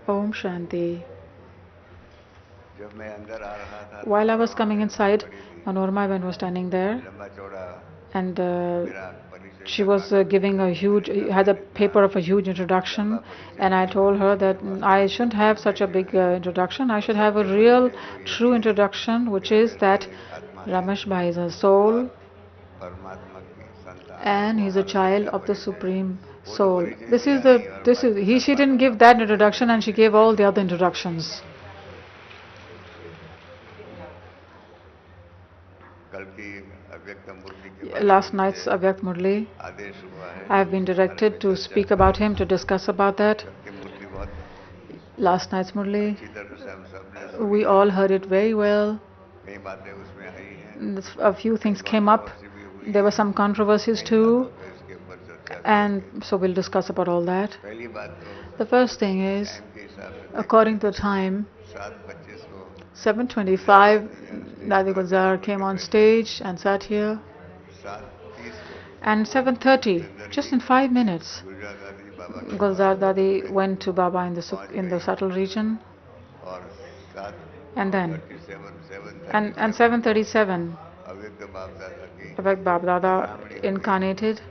Om Shanti. While I was coming inside, Manorma Ben was standing there, and she was giving a huge, had a paper of a huge introduction, and I told her that I shouldn't have such a big introduction. I should have a real, true introduction, which is that Ramesh Bhai is a soul, and he's a child of the Supreme Soul. This is he. She didn't give that introduction, and she gave all the other introductions. Last night's Avyakt Murli, I have been directed to speak about him, to discuss about that. Last night's Murli, we all heard it very well. A few things came up. There were some controversies too, and so we'll discuss about all that. The first thing is, according to the time, 7:25, Dadi Gulzar came on stage and sat here, and 7:30, just in 5 minutes, Gulzar Dadi went to Baba in the subtle region, and then and 7:37, Avek Baba Dada incarnated,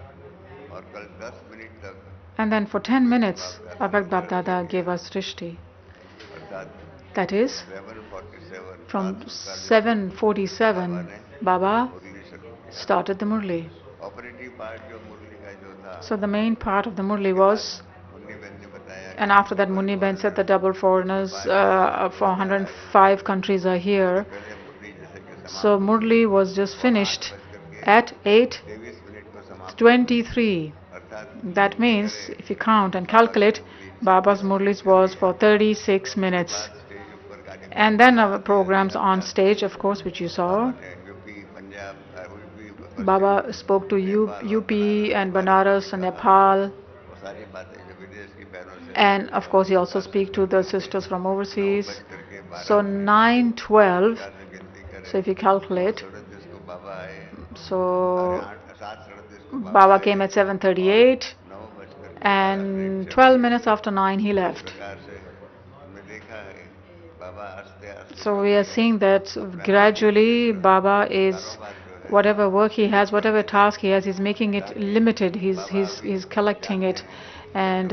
and then for 10 minutes, Avek Baba Dada gave us Rishti. That is, from 7:47, Baba started the Murli. So the main part of the Murli was, and after that Munni Ben said the double foreigners for 105 countries are here. So Murli was just finished at 8:23. That means, if you count and calculate, Baba's Murlis was for 36 minutes. And then our programs on stage, of course, which you saw. Baba spoke to UP and Banaras and Nepal. And of course, he also spoke to the sisters from overseas. So 9:12. So if you calculate, so Baba came at 7:38, and 12 minutes after 9 he left. So we are seeing that gradually Baba is, whatever work he has, whatever task he has, he's making it limited. He's collecting it, and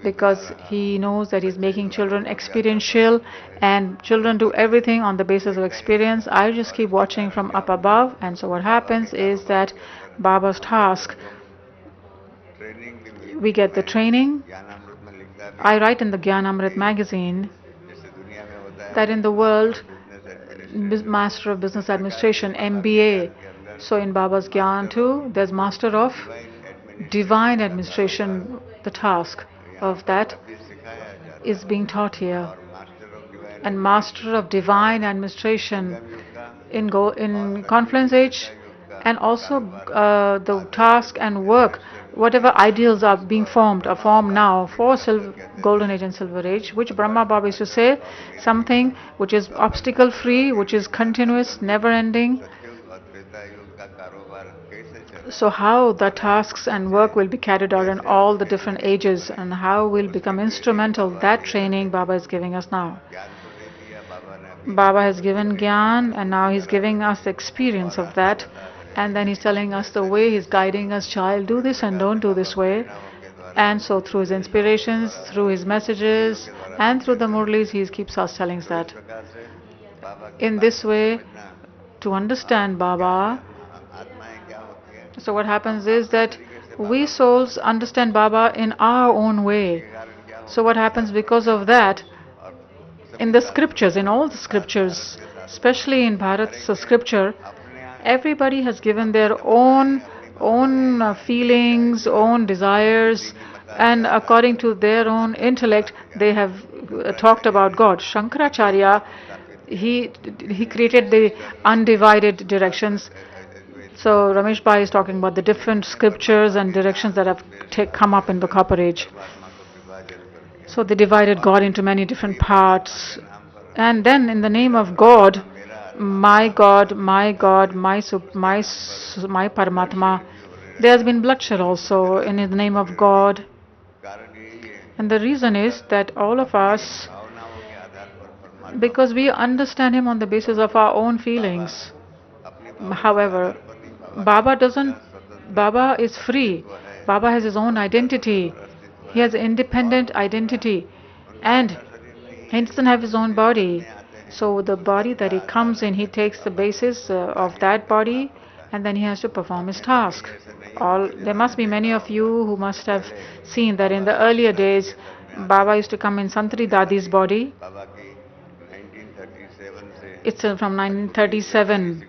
because he knows that he's making children experiential, and children do everything on the basis of experience. I just keep watching from up above, and so what happens is that Baba's task, we get the training. I write in the Gyan Amrit magazine that in the world, Master of Business Administration, MBA. So in Baba's Gyan too, there's Master of Divine Administration. The task of that is being taught here. And Master of Divine Administration in Confluence Age, and also the task and work, whatever ideals are being formed, are formed now for Golden Age and Silver Age, which Brahma Baba used to say, something which is obstacle free, which is continuous, never ending. So how the tasks and work will be carried out in all the different ages, and how will become instrumental, that training Baba is giving us now. Baba has given Gyan, and now he's giving us the experience of that. And then he's telling us the way, he's guiding us, child, do this and don't do this way. And so through his inspirations, through his messages, and through the Murlis, he keeps us telling us that. In this way, to understand Baba, so what happens is that we souls understand Baba in our own way. So what happens because of that, in the scriptures, in all the scriptures, especially in Bharat's scripture, everybody has given their own feelings, own desires, and according to their own intellect, they have talked about God. Shankaracharya, he created the undivided directions. So Ramesh Bhai is talking about the different scriptures and directions that have come up in the Copper Age. So they divided God into many different parts, and then in the name of God, my God, my Paramatma, there has been bloodshed also in the name of God. And the reason is that all of us, because we understand him on the basis of our own feelings. However, Baba doesn't, Baba is free. Baba has his own identity. He has independent identity. And he doesn't have his own body. So the body that he comes in, he takes the basis of that body and then he has to perform his task. There must be many of you who must have seen that in the earlier days, Baba used to come in Santri Dadi's body. It's from 1937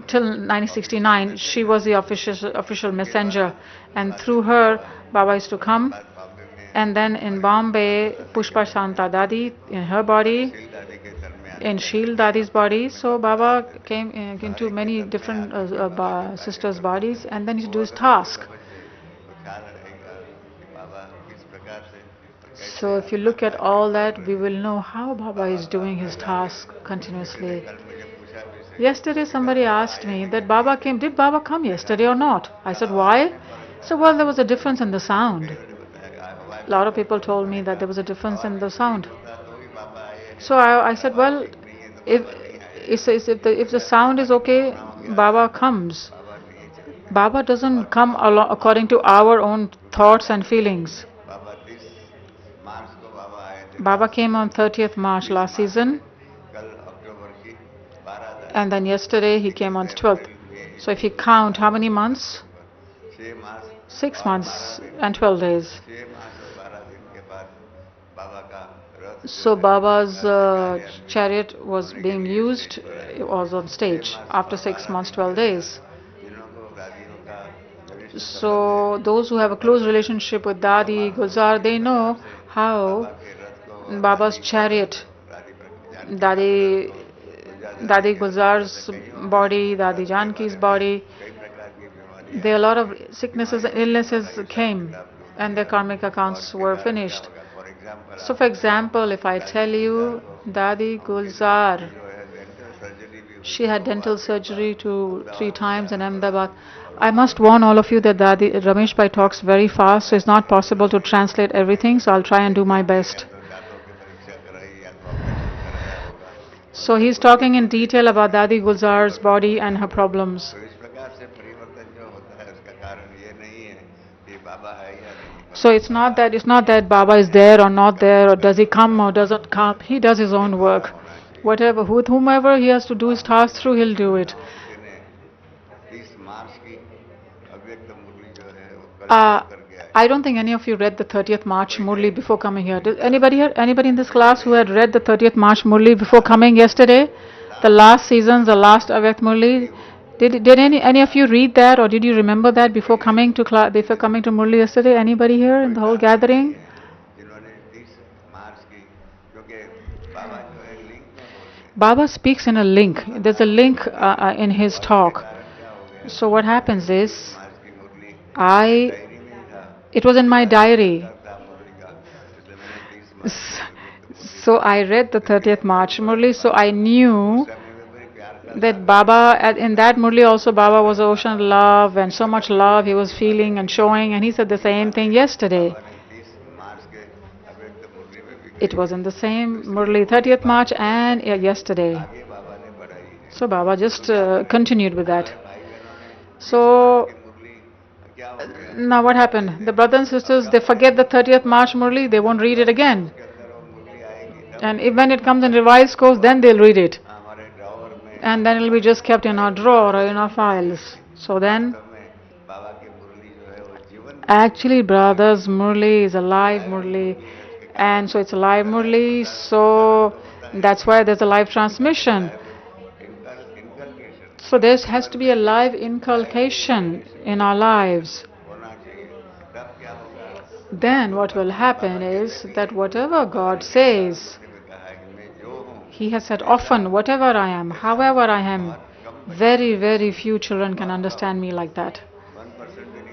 till 1969. She was the official messenger, and through her, Baba used to come. And then in Bombay, Pushpa Shanta Dadi in her body, in Sheel Dadi's body. So Baba came into many different sisters' bodies, and then he used to do his task. So if you look at all that, we will know how Baba is doing his task continuously. Yesterday somebody asked me that Baba came, did Baba come yesterday or not? I said, why? So well, there was a difference in the sound. A lot of people told me that there was a difference in the sound. So I said, well, if the sound is okay, Baba comes. Baba doesn't come according to our own thoughts and feelings. Baba came on 30th March last season, and then yesterday he came on 12th. So if you count how many months? 6 months and 12 days. So Baba's chariot was being used, it was on stage after 6 months, 12 days. So those who have a close relationship with Dadi, Gulzar, they know how Baba's chariot, Dadi Gulzar's body, Dadi Janki's body, there a lot of sicknesses and illnesses came and their karmic accounts were finished. So for example, if I tell you Dadi Gulzar, she had dental surgery 3 times in Ahmedabad. I must warn all of you that Ramesh Bhai talks very fast, so it's not possible to translate everything, so I'll try and do my best. So he's talking in detail about Dadi Gulzar's body and her problems. So it's not that Baba is there or not there, or does he come or doesn't come. He does his own work. Whatever, with whomever he has to do his task through, he'll do it. I don't think any of you read the 30th March Murli before coming here. Did anybody here? Anybody in this class who had read the 30th March Murli before coming yesterday? The last season's, the last Avyakt Murli. Did any of you read that, or did you remember that before coming to Murli yesterday? Anybody here in the whole gathering? Baba speaks in a link. There's a link in his talk. So what happens is, it was in my diary. So I read the 30th March Murli, so I knew that Baba, in that Murli also, Baba was ocean of love, and so much love he was feeling and showing, and he said the same thing yesterday. It was in the same Murli, 30th March and yesterday. So Baba just continued with that. So now what happened? The brothers and sisters, they forget the 30th March Murli, they won't read it again. And when it comes in revised course, then they'll read it. And then it'll be just kept in our drawer or in our files. So then, actually brothers, Murli is a live Murli. And so it's a live Murli, so that's why there's a live transmission. So there has to be a live inculcation in our lives. Then what will happen is that whatever God says, He has said often, whatever I am, however I am, very, very few children can understand me like that.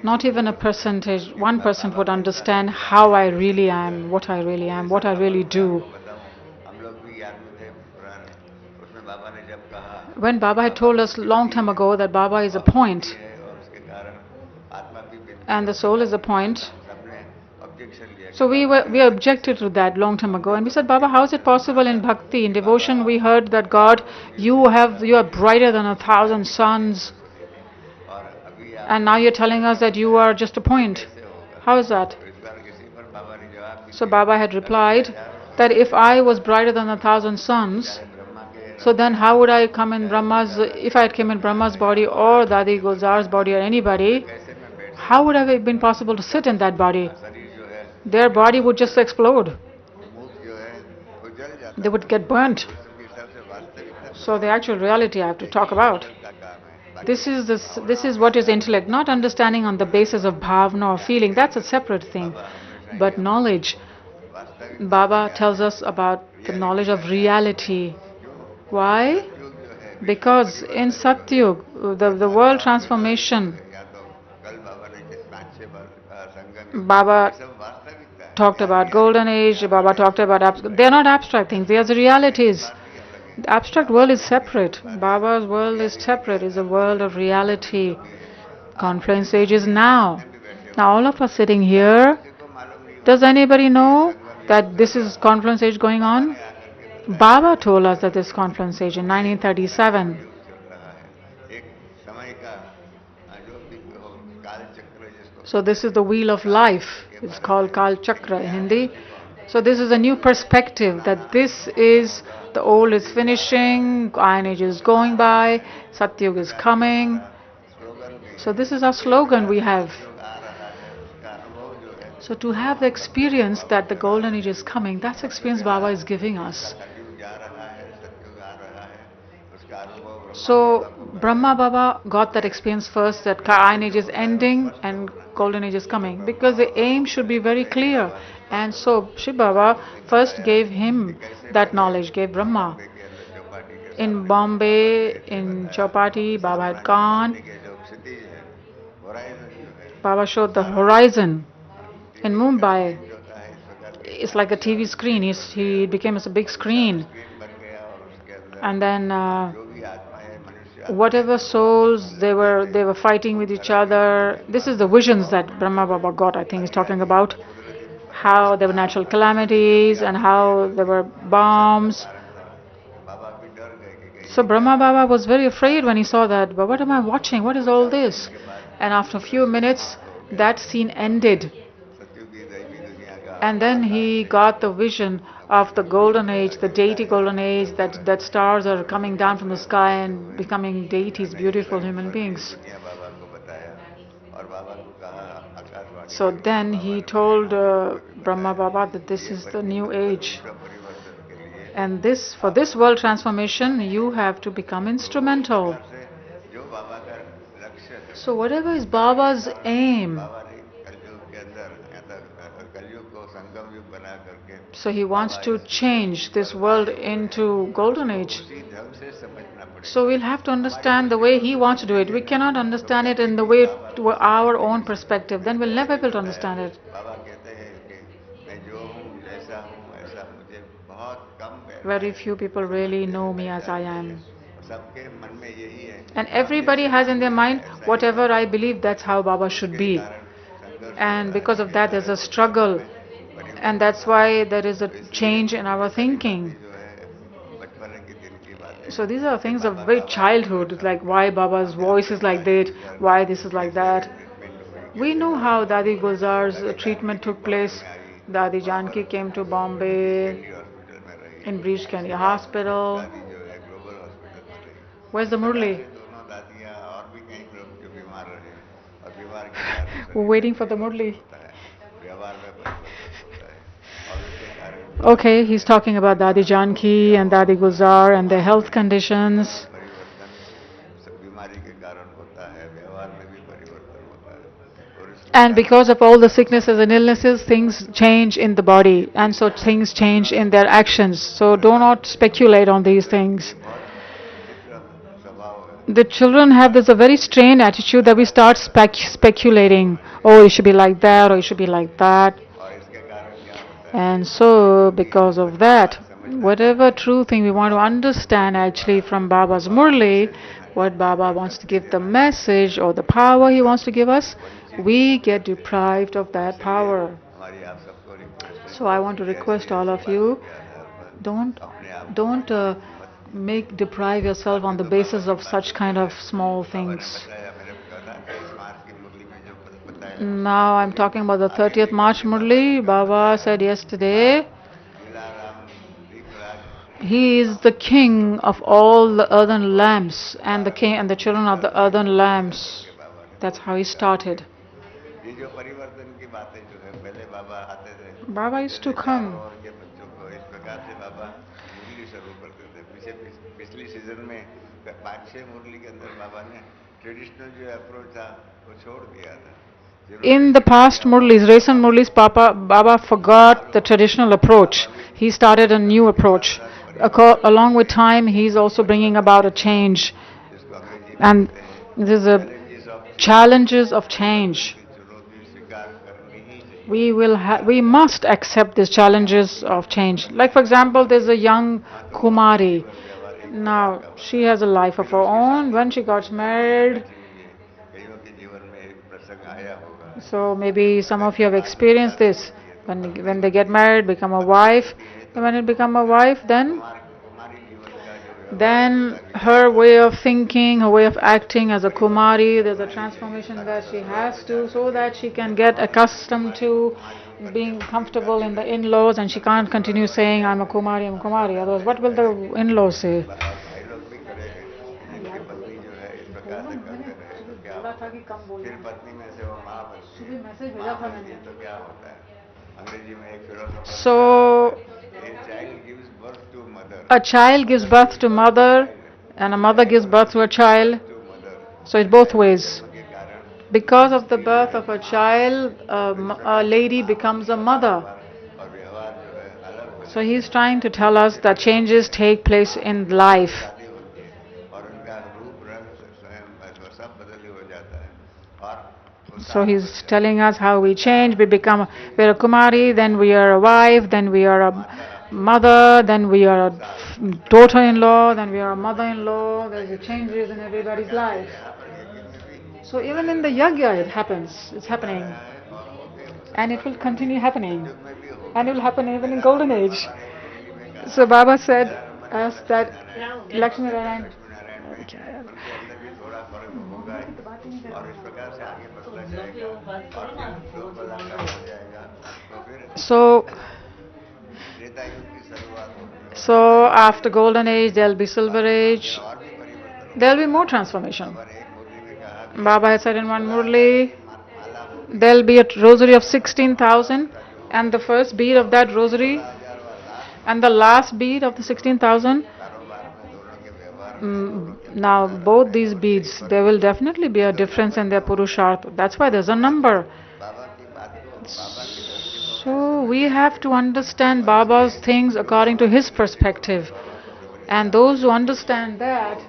Not even a percentage, 1% would understand how I really am, what I really do. When Baba had told us long time ago that Baba is a point, and the soul is a point, So we objected to that long time ago, and we said, Baba, how is it possible in bhakti, in devotion? We heard that God, you are brighter than 1,000 suns, and now you're telling us that you are just a point. How is that? So Baba had replied that if I was brighter than 1,000 suns, so then how would I come in Brahma's, if I had come in Brahma's body or Dadi Gulzar's body or anybody, how would it have been possible to sit in that body? Their body would just explode. They would get burnt. So the actual reality I have to talk about. This is what is intellect, not understanding on the basis of bhavna or feeling. That's a separate thing. But knowledge, Baba tells us about the knowledge of reality. Why? Because in Satyug, the world transformation, Baba talked about golden age, Baba talked about they're not abstract things, they are the realities. The abstract world is separate. Baba's world is separate, is a world of reality. Conference age is now. Now all of us sitting here, does anybody know that this is conference age going on? Baba told us that this conference age in 1937. So this is the wheel of life. It's called Kal Chakra in Hindi. So this is a new perspective that this is the old is finishing, Iron Age is going by, Satyug is coming. So this is our slogan we have. So to have the experience that the golden age is coming, that's the experience Baba is giving us. So Brahma Baba got that experience first, that Iron Age is ending and golden age is coming, because the aim should be very clear. And so Shiv Baba first gave him that knowledge, gave Brahma. In Bombay, in Chowpatty, Baba had gone. Baba showed the horizon. In Mumbai, it's like a TV screen. He became a big screen. And then whatever souls they were fighting with each other. This is the visions that Brahma Baba got, I think he's talking about. How there were natural calamities and how there were bombs. So Brahma Baba was very afraid when he saw that. But what am I watching? What is all this? And after a few minutes, that scene ended. And then he got the vision of the golden age, the deity golden age, that stars are coming down from the sky and becoming deities, beautiful human beings. So then he told Brahma Baba that this is the new age. And for this world transformation, you have to become instrumental. So whatever is Baba's aim, so he wants to change this world into golden age. So we'll have to understand the way he wants to do it. We cannot understand it in the way to our own perspective. Then we'll never be able to understand it. Very few people really know me as I am. And everybody has in their mind, whatever I believe, that's how Baba should be. And because of that, there's a struggle. And that's why there is a change in our thinking. So these are things of very childhood, like why Baba's voice is like that, why this is like that. We know how Dadi Gulzar's treatment took place. Dadi Janki came to Bombay in Breach Candy Hospital. Where's the Murli? We're waiting for the Murli. Okay, he's talking about Dadi Janki and Dadi Gulzar and their health conditions. And because of all the sicknesses and illnesses, things change in the body, and so things change in their actions. So do not speculate on these things. The children have this a very strained attitude that we start speculating. Oh, it should be like that, or it should be like that. And so, because of that, whatever true thing we want to understand actually from Baba's Murli, what Baba wants to give the message or the power he wants to give us, we get deprived of that power. So I want to request all of you, don't don't make deprive yourself on the basis of such kind of small things. Now I'm talking about the 30th March Murli. Baba said yesterday, he is the king of all the earthen lamps and the king and the children of the earthen lamps. That's how he started. Baba used to come. In the past Murlis, recent Murlis, Baba forgot the traditional approach. He started a new approach. Along with time, he's also bringing about a change. And there's a challenges of change. We must accept these challenges of change. Like for example, there's a young Kumari. Now she has a life of her own. When she got married, so maybe some of you have experienced this. When they get married, become a wife. And when it become a wife, then her way of thinking, her way of acting as a Kumari, there's a transformation that she has to, so that she can get accustomed to being comfortable in the in-laws, and she can't continue saying I'm a Kumari, I'm a Kumari. Otherwise, what will the in-laws say? So a child gives birth to mother, and a mother gives birth to a child. So it's both ways. Because of the birth of a child, a lady becomes a mother. So he's trying to tell us that changes take place in life. So he's telling us how we change. We're a Kumari, then we are a wife, then we are a mother, then we are a daughter-in-law, then we are a mother-in-law. There's changes in everybody's life. So even in the yagya it happens. It's happening. And it will continue happening. And it will happen even in golden age. So Baba said us that Lakshmi Narayan. So, so after golden age, there'll be silver age. There'll be more transformation. Baba has said in one Murli, there'll be a rosary of 16,000, and the first bead of that rosary and the last bead of the 16,000. Now, both these beads, there will definitely be a difference in their purusharth. That's why there's a number. So we have to understand Baba's things according to his perspective. And those who understand that,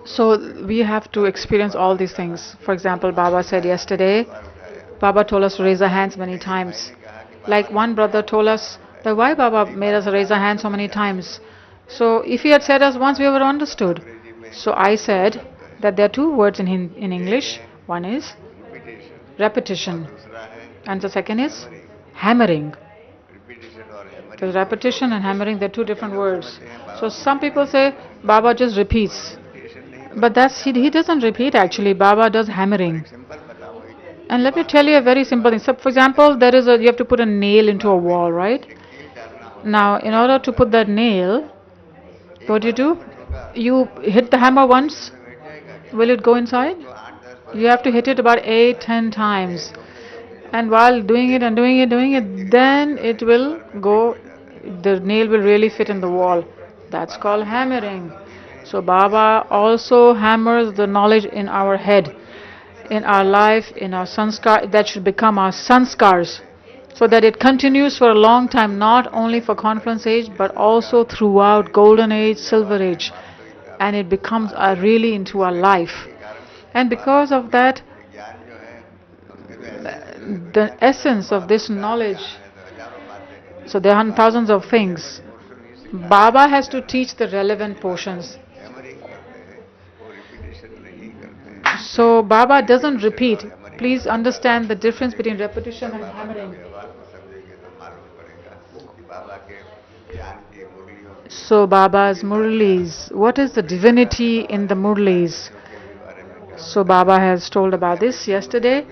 so we have to experience all these things. For example, Baba said yesterday, Baba told us to raise our hands many times. Like one brother told us that why Baba made us raise our hands so many times. So if he had said us once, we would have understood. So I said that there are two words in English. One is repetition, and the second is hammering. Because repetition and hammering, they're two different words. So some people say Baba just repeats, but he doesn't repeat actually. Baba does hammering. And let me tell you a very simple thing. So for example, you have to put a nail into a wall, right? Now, in order to put that nail, what do? You hit the hammer once. Will it go inside? You have to hit it about 8, 10 times. And while doing it and doing it, then it will go, the nail will really fit in the wall. That's called hammering. So Baba also hammers the knowledge in our head, in our life, in our sanskar, that should become our sanskars, so that it continues for a long time, not only for conference age, but also throughout golden age, silver age, and it becomes really into our life. And because of that, the essence of this knowledge, so there are thousands of things. Baba has to teach the relevant portions. So Baba doesn't repeat. Please understand the difference between repetition and hammering. So Baba's Murlis, what is the divinity in the Murlis? So Baba has told about this yesterday.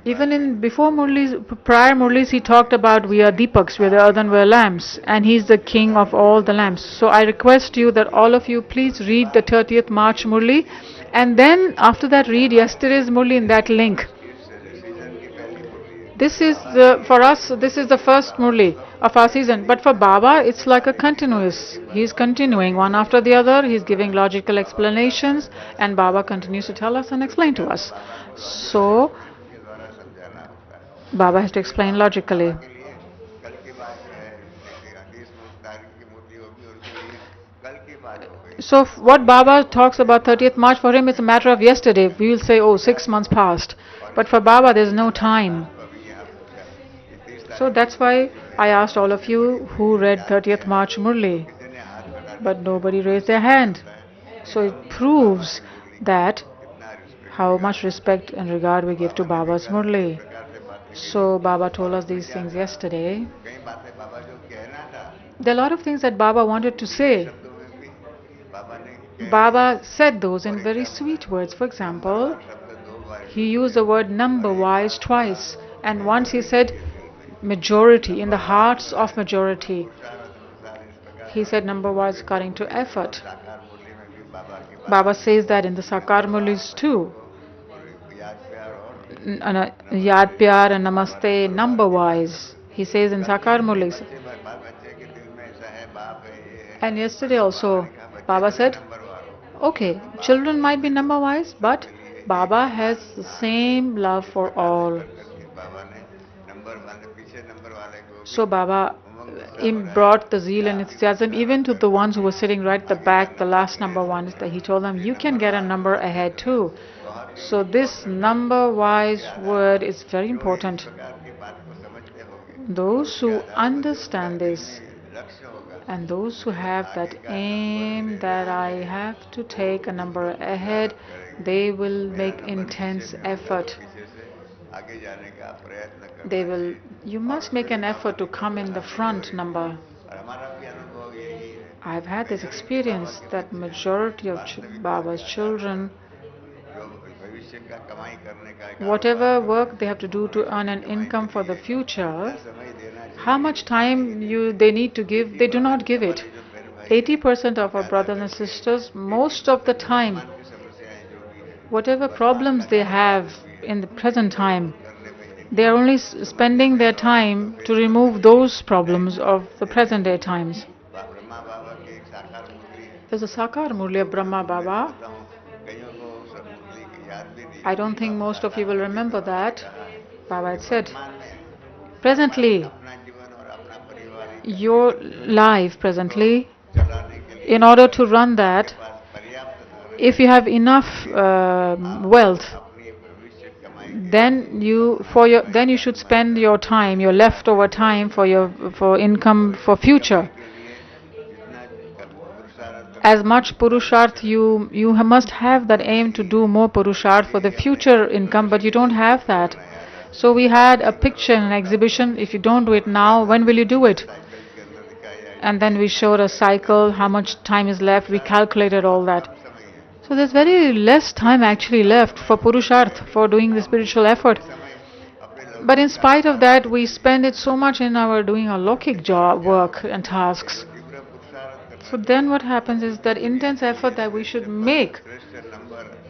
Even in before Murlis, prior Murlis, he talked about we are Deepaks, we are the earthenware lamps, and he's the king of all the lamps. So I request you that all of you please read the 30th March Murli, and then after that read yesterday's Murli in that link. This is the for us. This is the first Murli of our season. But for Baba, it's like a continuous. He's continuing one after the other. He's giving logical explanations, and Baba continues to tell us and explain to us. So Baba has to explain logically. So what Baba talks about 30th March for him is a matter of yesterday. We will say, oh, 6 months passed. But for Baba, there's no time. So that's why I asked all of you who read 30th March Murli, but nobody raised their hand. So it proves that how much respect and regard we give to Baba's Murli. So Baba told us these things yesterday. There are a lot of things that Baba wanted to say. Baba said those in very sweet words. For example, he used the word number wise twice, and once he said majority, in the hearts of majority. He said number wise according to effort. Baba says that in the Sakar Mulis too. Yad Pyar and Namaste number wise. He says in Sakar Mulis. And yesterday also, Baba said, okay, children might be number wise, but Baba has the same love for all. So Baba brought the zeal and enthusiasm even to the ones who were sitting right at the back, the last number ones, that he told them, you can get a number ahead too. So this number wise word is very important. Those who understand this and those who have that aim that I have to take a number ahead, they will make intense effort. You must make an effort to come in the front number. I've had this experience that majority of Baba's children, whatever work they have to do to earn an income for the future, how much time they need to give, they do not give it. 80% of our brothers and sisters, most of the time, whatever problems they have in the present time, they are only spending their time to remove those problems of the present day times. There's a Sakar Murli of Brahma Baba. I don't think most of you will remember that. Baba had said, presently, your life presently, in order to run that, if you have enough wealth, then you should spend your time, your leftover time for income for future. As much purusharth you must have that aim to do more purusharth for the future income, but you don't have that. So we had a picture in an exhibition. If you don't do it now, when will you do it? And then we showed a cycle, how much time is left. We calculated all that. So there's very less time actually left for purusharth, for doing the spiritual effort. But in spite of that, we spend it so much in our doing our lokik job, work and tasks. So then what happens is that intense effort that we should make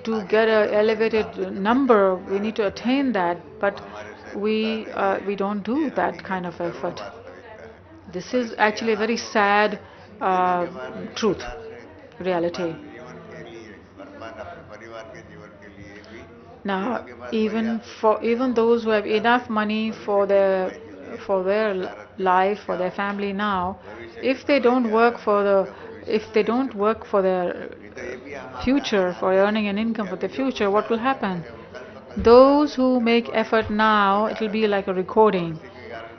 to get an elevated number, we need to attain that, but we don't do that kind of effort. This is actually a very sad truth, reality. Now, even those who have enough money for their life, for their family now, if they don't work for their future, for earning an income for the future, what will happen? Those who make effort now, it will be like a recording,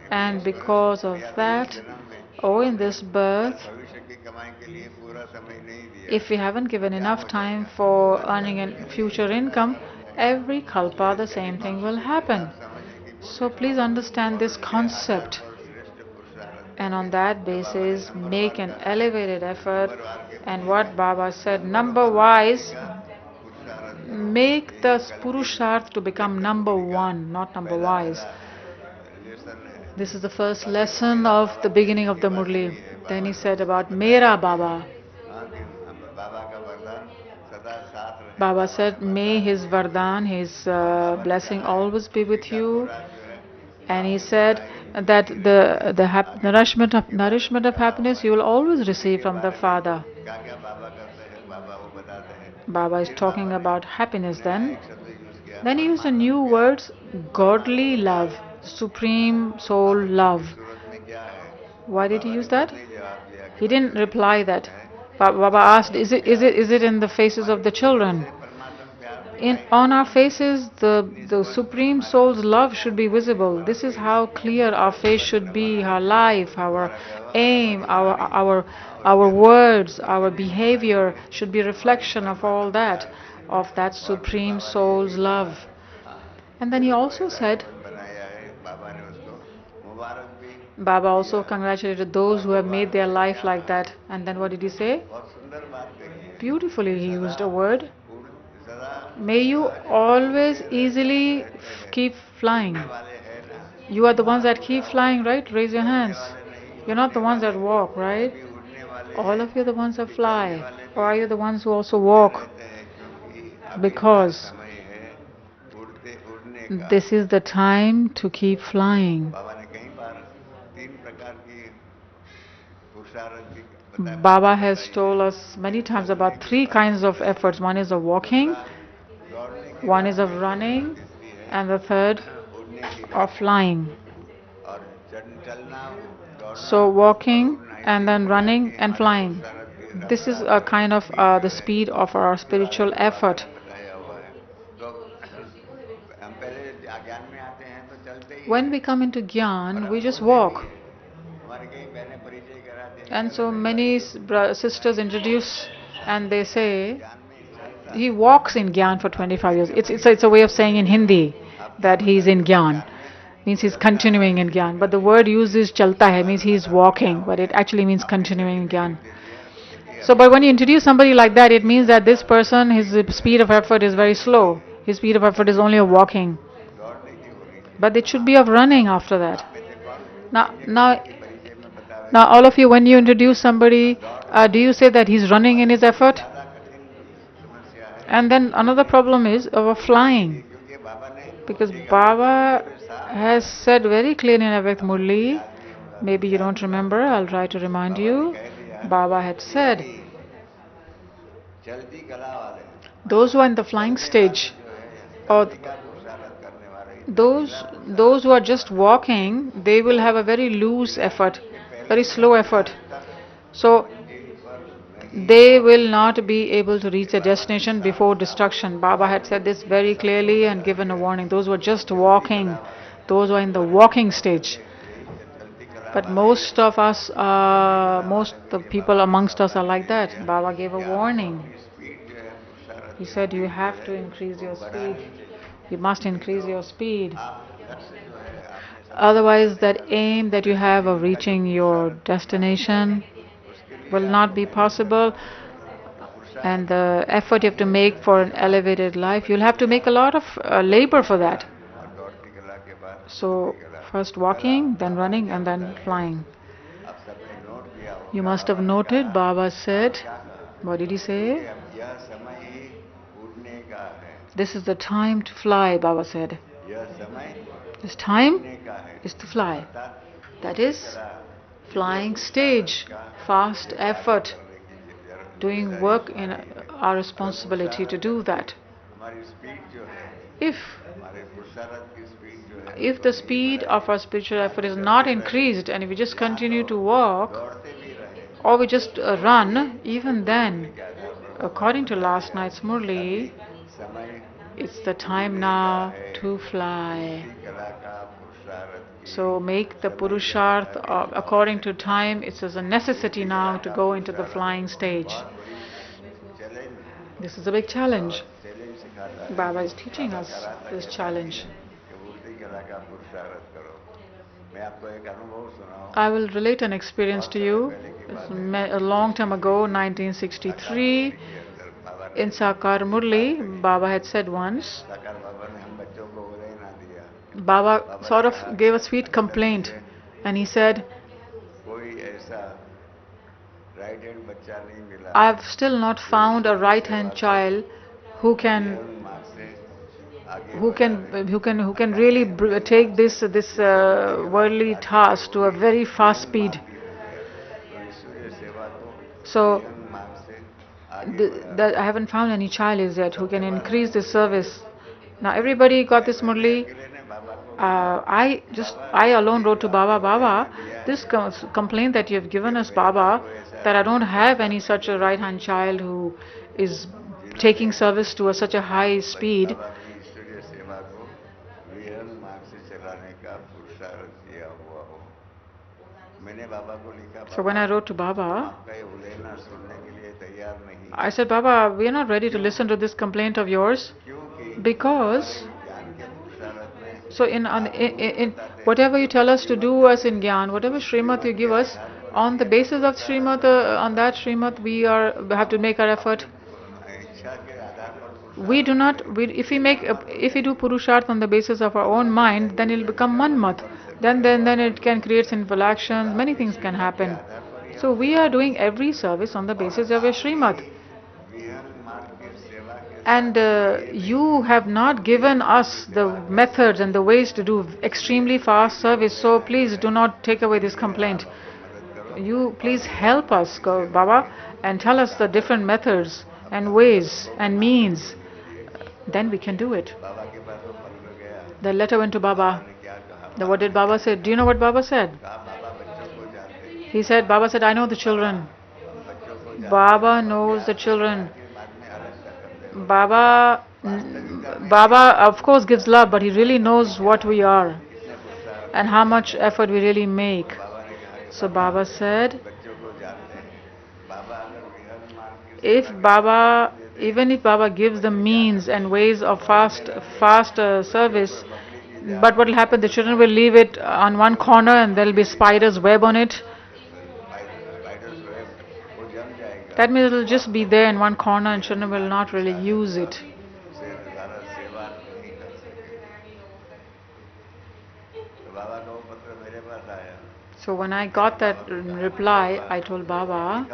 and because of that, Oh, in this birth, if we haven't given enough time for earning a future income, every kalpa the same thing will happen. So please understand this concept, and on that basis make an elevated effort. And what Baba said, number wise, make the purusharth to become number one, not number wise. This is the first lesson of the beginning of the Murli. Then he said about Mera Baba. Baba said, may his vardhan, his blessing always be with you. And he said that the nourishment of happiness you will always receive from the Father. Baba is talking about happiness then. Then he used a new word, godly love, supreme soul love. Why did he use that? He didn't reply that. Baba asked, is it in the faces of the children? In on our faces, the supreme soul's love should be visible. This is how clear our face should be, our life, our aim, our words, our behavior should be a reflection of all that, of that supreme soul's love. And then he also said, Baba also congratulated those who have made their life like that. And then what did he say? Beautifully, he used a word. May you always easily keep flying. You are the ones that keep flying, right? Raise your hands. You're not the ones that walk, right? All of you are the ones that fly. Or are you the ones who also walk? Because this is the time to keep flying. Baba has told us many times about three kinds of efforts. One is of walking, one is of running, and the third of flying. So walking and then running and flying. This is a kind of the speed of our spiritual effort. When we come into Gyan, we just walk. And so many sisters introduce and they say, he walks in Gyan for 25 years. It's a way of saying in Hindi that he's in Gyan. Means he's continuing in Gyan. But the word used is chalta hai, means he's walking, but it actually means continuing in Gyan. So, but when you introduce somebody like that, it means that this person, his speed of effort is very slow. His speed of effort is only of walking. But it should be of running after that. Now, now, now, all of you, when you introduce somebody, do you say that he's running in his effort? And then another problem is of flying. Because Baba has said very clearly in Avek Murli, maybe you don't remember, I'll try to remind you. Baba had said, those who are in the flying stage, or those who are just walking, they will have a very loose effort, very slow effort. So they will not be able to reach their destination before destruction. Baba had said this very clearly and given a warning. Those who are just walking, those who are in the walking stage. But most of us, most the people amongst us are like that. Baba gave a warning. He said you have to increase your speed. You must increase your speed. Otherwise, that aim that you have of reaching your destination will not be possible. And the effort you have to make for an elevated life, you'll have to make a lot of labor for that. So, first walking, then running, and then flying. You must have noted, Baba said, what did he say? This is the time to fly, Baba said. This time is to fly. That is flying stage, fast effort, doing work in our responsibility to do that. If the speed of our spiritual effort is not increased and if we just continue to walk or we just run, even then, according to last night's Murli, it's the time now to fly. So make the Purusharth according to time. It's as a necessity now to go into the flying stage. This is a big challenge. Baba is teaching us this challenge. I will relate an experience to you. A long time ago, 1963, in Sakar Murli, Baba had said once, Baba sort of gave a sweet complaint, and he said, I've still not found a right-hand child who can who can really take this worldly task to a very fast speed. So that I haven't found any child is yet who can increase this service. Now everybody got this Murli. I alone wrote to Baba, Baba, this complaint that you have given us, Baba, that I don't have any such a right hand child who is taking service to such a high speed. So when I wrote to Baba, I said, Baba, we are not ready to listen to this complaint of yours because so in whatever you tell us to do us in Gyan, whatever Srimad you give us, on the basis of Srimad, on that Srimad we have to make our effort. We do not, if we do Purusharth on the basis of our own mind, then it will become Manmat. Then it can create sinful actions, many things can happen. So we are doing every service on the basis of a Srimad. And you have not given us the methods and the ways to do extremely fast service, so please do not take away this complaint. You please help us, Baba, and tell us the different methods and ways and means. Then we can do it. The letter went to Baba. What did Baba say? Do you know what Baba said? He said, Baba said, I know the children. Baba knows the children. Baba, of course gives love, but he really knows what we are and how much effort we really make. So Baba said, even if Baba gives the means and ways of fast service, but what will happen? The children will leave it on one corner and there will be spider's web on it. That means it will just be there in one corner and children will not really use it. So when I got that reply, I told Baba,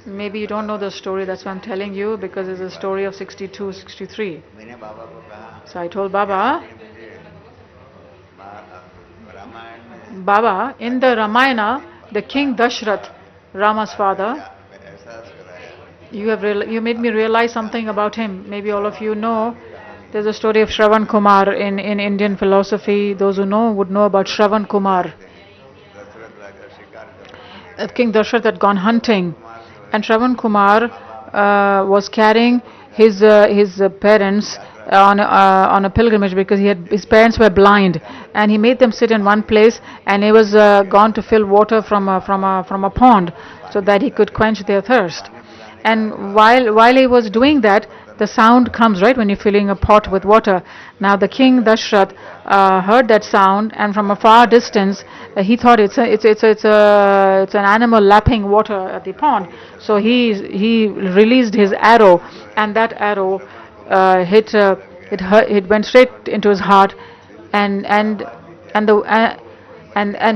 maybe you don't know the story, that's why I'm telling you, because it's a story of 62, 63. So I told Baba, Baba, in the Ramayana, the king Dashrath, Rama's father, you made me realize something about him. Maybe all of you know, there's a story of Shravan Kumar in Indian philosophy. Those who know would know about Shravan Kumar. King Dashrath had gone hunting, and Shravan Kumar was carrying his parents on a pilgrimage because his parents were blind, and he made them sit in one place, and he was gone to fill water from a pond so that he could quench their thirst. And while he was doing that, the sound comes right when you're filling a pot with water. Now the king Dashrath heard that sound, and from a far distance he thought it's an animal lapping water at the pond. So he released his arrow, and that arrow it went straight into his heart, and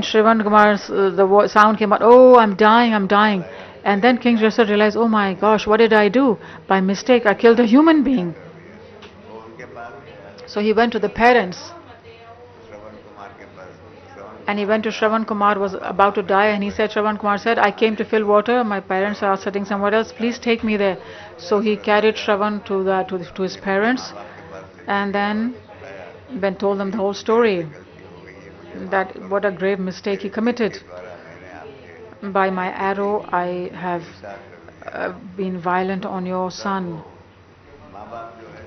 Shravan Kumar's the sound came out. Oh, I'm dying, I'm dying. And then King Dashrath realized, oh my gosh, what did I do? By mistake, I killed a human being. So he went to the parents. And he went to Shravan Kumar, was about to die, and he said, Shravan Kumar said, I came to fill water, my parents are sitting somewhere else, please take me there. So he carried Shravan to his parents, and then told them the whole story, that what a grave mistake he committed. By my arrow, I have been violent on your son.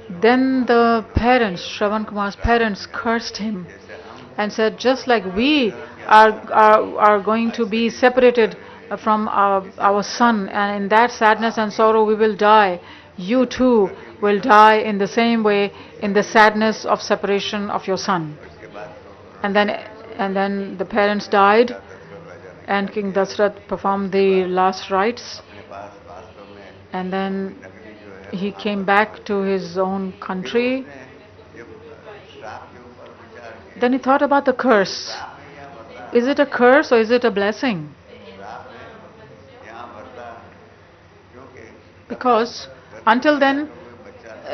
Then the parents, Shravan Kumar's parents, cursed him and said, just like we are going to be separated from our son, and in that sadness and sorrow we will die, you too will die in the same way, in the sadness of separation of your son. And then, and then the parents died, and King Dasrath performed the last rites, and then he came back to his own country. Then he thought about the curse. Is it a curse or is it a blessing? Because until then,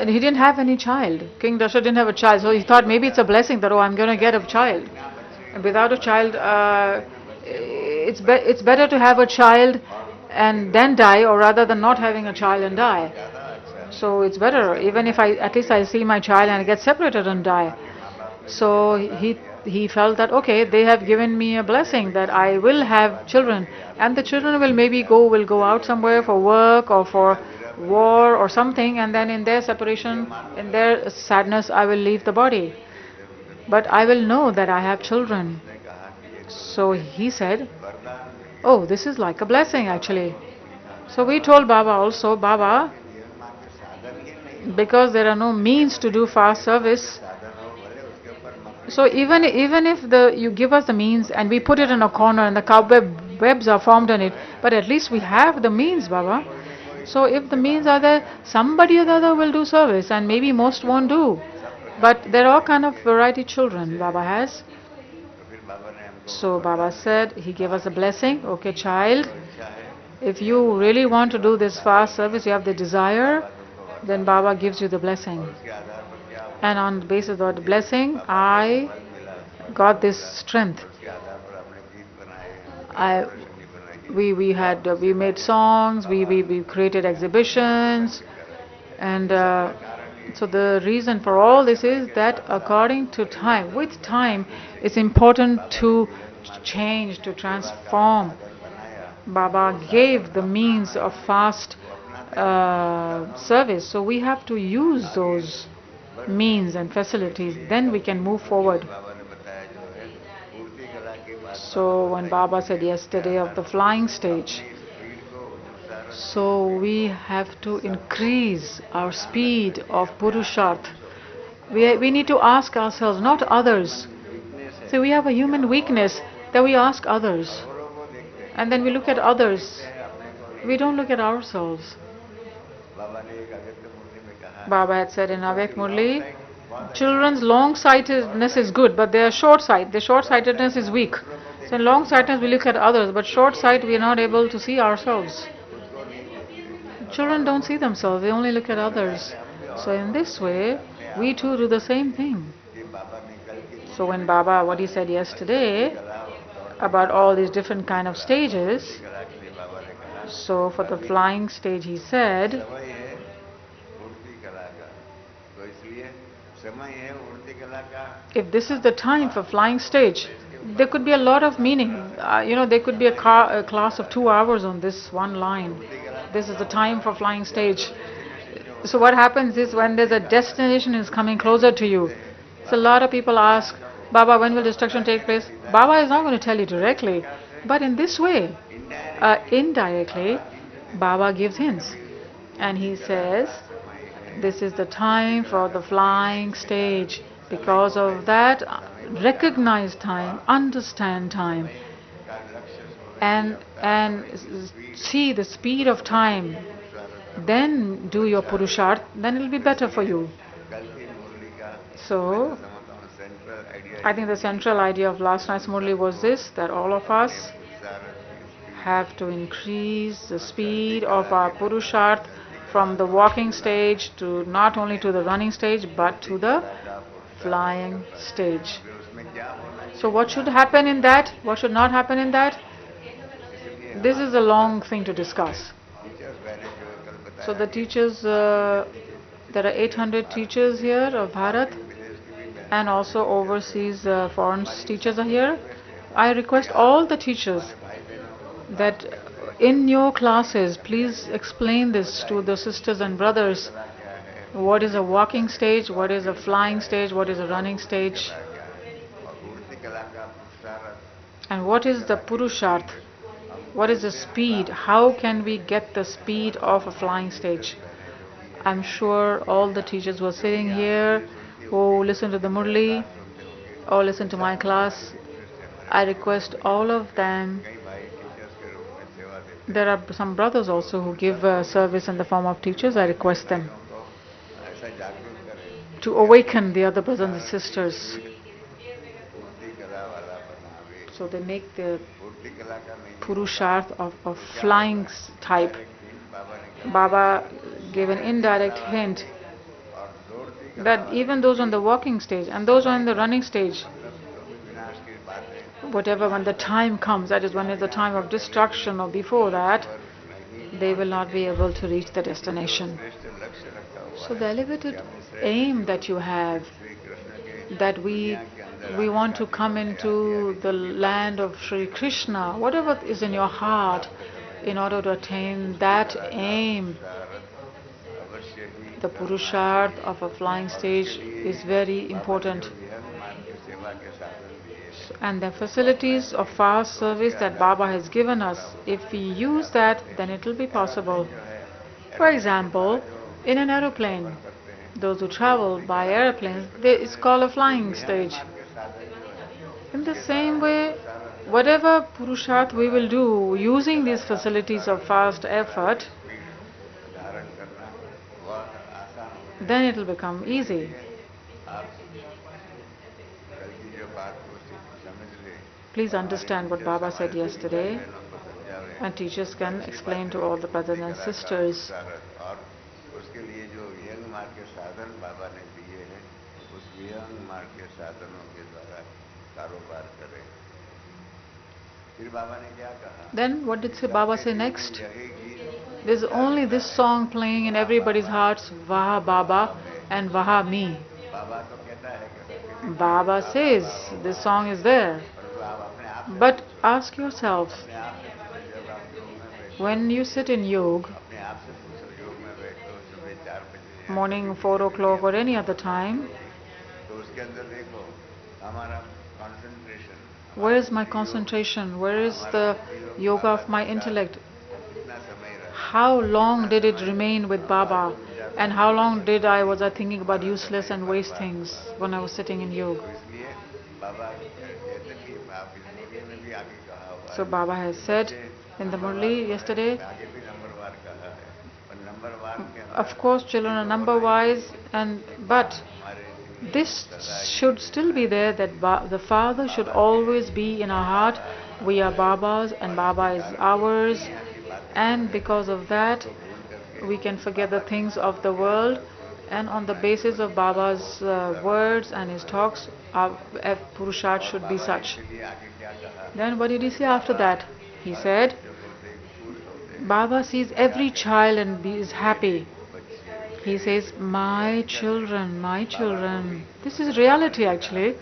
he didn't have any child. King Dasharatha didn't have a child, so he thought maybe it's a blessing that, oh, I'm going to get a child. And without a child, it's better to have a child and then die, or rather than not having a child and die. So it's better, even if at least I see my child and I get separated and die. So he felt that, okay, they have given me a blessing that I will have children, and the children will go out somewhere for work or for war or something, and then in their separation, in their sadness, I will leave the body. But I will know that I have children. So he said, oh, this is like a blessing actually. So we told Baba also, Baba, because there are no means to do fast service, so even if you give us the means and we put it in a corner and the webs are formed on it, but at least we have the means, Baba. So if the means are there, somebody or the other will do service, and maybe most won't do. But there are all kind of variety children Baba has. So Baba said, he gave us a blessing. Okay, child, if you really want to do this fast service, you have the desire, then Baba gives you the blessing. And on the basis of the blessing, I got this strength. We made songs, we created exhibitions, and so the reason for all this is that according to time, with time, it's important to change, to transform. Baba gave the means of fast service, so we have to use those means and facilities, then we can move forward. So when Baba said yesterday of the flying stage, so we have to increase our speed of Purusharth. We need to ask ourselves, not others. So we have a human weakness that we ask others, and then we look at others. We don't look at ourselves. Baba had said in Avek Murli, children's long-sightedness is good, but their short-sightedness is weak. So in long-sightedness we look at others, but short-sight we are not able to see ourselves. Children don't see themselves, they only look at others. So in this way, we too do the same thing. So when Baba, what he said yesterday about all these different kind of stages, so for the flying stage he said, if this is the time for flying stage, there could be a lot of meaning. There could be a class of 2 hours on this one line. This is the time for flying stage. So what happens is when there's a destination is coming closer to you, so a lot of people ask, Baba, when will destruction take place? Baba is not going to tell you directly, but in this way, indirectly, Baba gives hints. And he says, this is the time for the flying stage. Because of that, recognize time, understand time, and see the speed of time. Then do your Purusharth, then it will be better for you. So, I think the central idea of last night's Murli was this, that all of us have to increase the speed of our Purusharth from the walking stage to not only to the running stage, but to the flying stage. So what should happen in that? What should not happen in that? This is a long thing to discuss. So the teachers, there are 800 teachers here of Bharat, and also overseas foreign teachers are here. I request all the teachers that in your classes, please explain this to the sisters and brothers, What is a walking stage? What is a flying stage? What is a running stage? And what is the Purusharth? What is the speed? How can we get the speed of a flying stage? I'm sure all the teachers who are sitting here, who listen to the Murli or listen to my class, I request all of them. There are some brothers also who give service in the form of teachers. I request them to awaken the other brothers and sisters so they make the Purusharth of a flying type. Baba gave an indirect hint that even those on the walking stage and those on the running stage, whatever, when the time comes, that is when is the time of destruction or before that, they will not be able to reach the destination. So the elevated aim that you have, that we want to come into the land of Sri Krishna, whatever is in your heart, in order to attain that aim, the Purusharth of a flying stage is very important. And the facilities of fast service that Baba has given us, if we use that, then it will be possible. For example, in an aeroplane, those who travel by airplanes, it's called a flying stage. In the same way, whatever Purusharth we will do using these facilities of fast effort, then it will become easy. Please understand what Baba said yesterday, and teachers can explain to all the brothers and sisters. Then what did Baba say next? There's only this song playing in everybody's hearts, Vaha Baba and Vaha me. Baba says this song is there. But ask yourself, when you sit in yoga, morning 4 o'clock or any other time, where is my concentration? Where is the yoga of my intellect? How long did it remain with Baba? And how long was I thinking about useless and waste things when I was sitting in yoga? So Baba has said in the Murli yesterday, of course children are number wise, but this should still be there, that the Father should always be in our heart. We are Baba's and Baba is ours, and because of that we can forget the things of the world, and on the basis of Baba's words and his talks, our Purusharth should be such. Then what did he say after that? He said, Baba sees every child and is happy. He says, my children, my children. This is reality actually.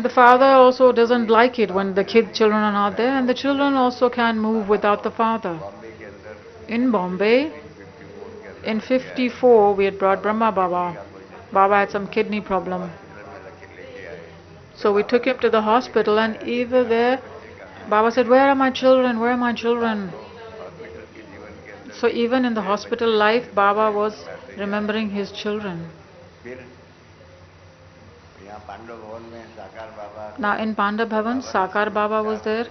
The father also doesn't like it when the children are not there, and the children also can't move without the father. In Bombay, in 54, we had brought Brahma Baba. Baba had some kidney problem. So we took him to the hospital, and even there, Baba said, where are my children? Where are my children? So even in the hospital life, Baba was remembering his children. Now in Pandav Bhavan, Sakar Baba was there,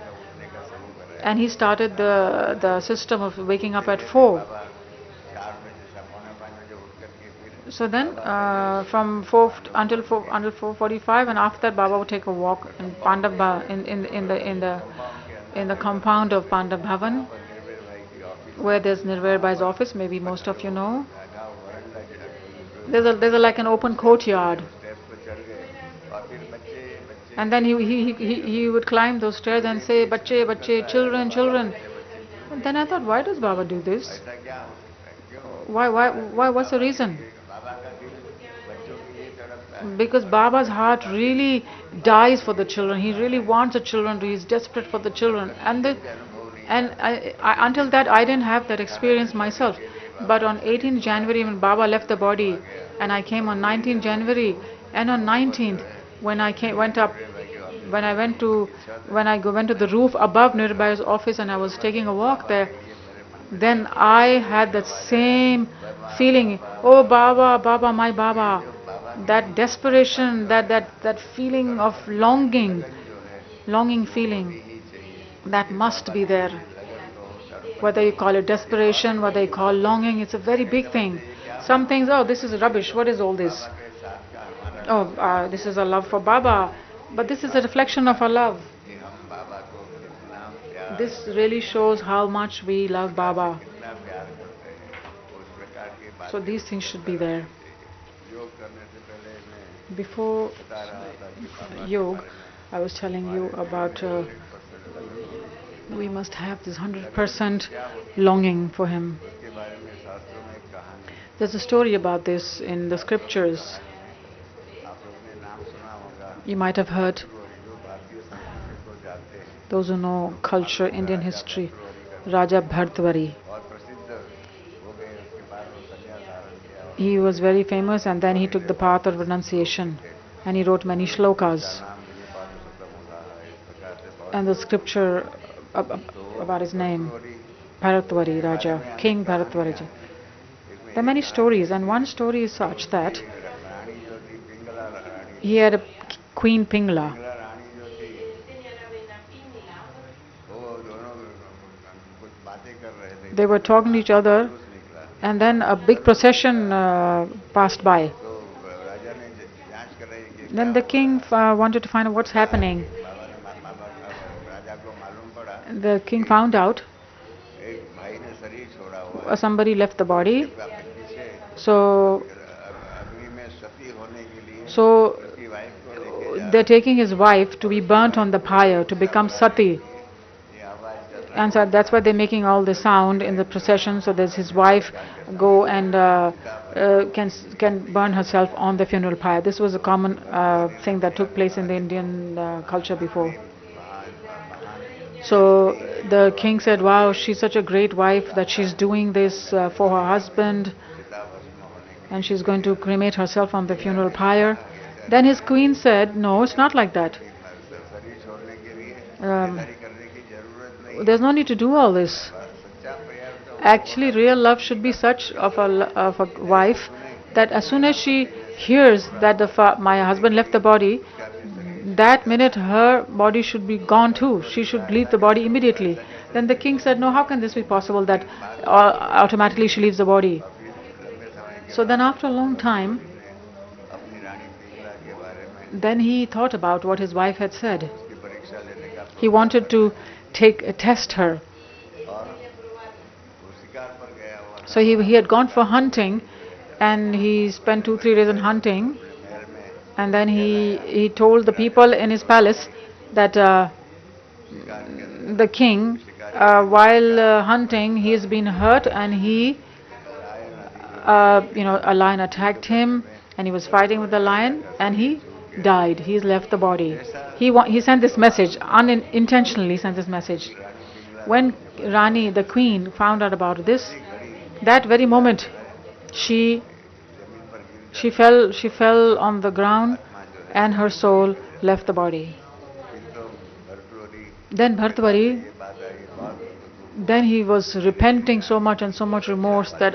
and he started the system of waking up at 4. So then, from 4 until 4:45, and after that, Baba would take a walk in Pandav in the compound of Pandav Bhavan, where there's Nirvair Bhai's office. Maybe most of you know. There's like an open courtyard, and then he would climb those stairs and say, "Bache, bache, children, children." And then I thought, why does Baba do this? Why? What's the reason? Because Baba's heart really dies for the children. He really wants the children. He's desperate for the children. And until that, I didn't have that experience myself. But on 18th January, when Baba left the body, and I came on 19th January, and on 19th, when I went up, when I went to, went to the roof above Nirbhay's office, and I was taking a walk there, then I had that same feeling. Oh, Baba, Baba, my Baba. That desperation, that feeling of longing feeling, that must be there. Whether you call it desperation, whether you call longing, it's a very big thing. Some things, oh, this is rubbish. What is all this? Oh, this is a love for Baba. But this is a reflection of our love. This really shows how much we love Baba. So these things should be there. Before yoga, I was telling you about we must have this 100% longing for him. There's a story about this in the scriptures. You might have heard, those who know culture, Indian history, Raja Bhartwari. He was very famous, and then he took the path of renunciation, and he wrote many shlokas. And the scripture about his name, Bharatwari Raja, King Bharatwari. There are many stories, and one story is such that he had a Queen Pingla. They were talking to each other, and then a big procession passed by. Then the king wanted to find out what's happening. The king found out somebody left the body. So they're taking his wife to be burnt on the pyre, to become sati. And so that's why they're making all the sound in the procession, so that his wife go and can burn herself on the funeral pyre. This was a common thing that took place in the Indian culture before. So the king said, wow, she's such a great wife that she's doing this for her husband, and she's going to cremate herself on the funeral pyre. Then his queen said, no, it's not like that. There's no need to do all this. Actually, real love should be such of a wife that as soon as she hears that my husband left the body, that minute her body should be gone too. She should leave the body immediately. Then the king said, no, how can this be possible that automatically she leaves the body? So then after a long time, then he thought about what his wife had said. He wanted to test her. So he had gone for hunting, and he spent 2-3 days in hunting, and then he told the people in his palace that the king, while hunting, he has been hurt, and a lion attacked him, and he was fighting with the lion, and he died. He's left the body. He sent this message, unintentionally sent this message. When Rani, the queen, found out about this, that very moment she fell on the ground, and her soul left the body. Then Bhartwari, then he was repenting so much and so much remorse that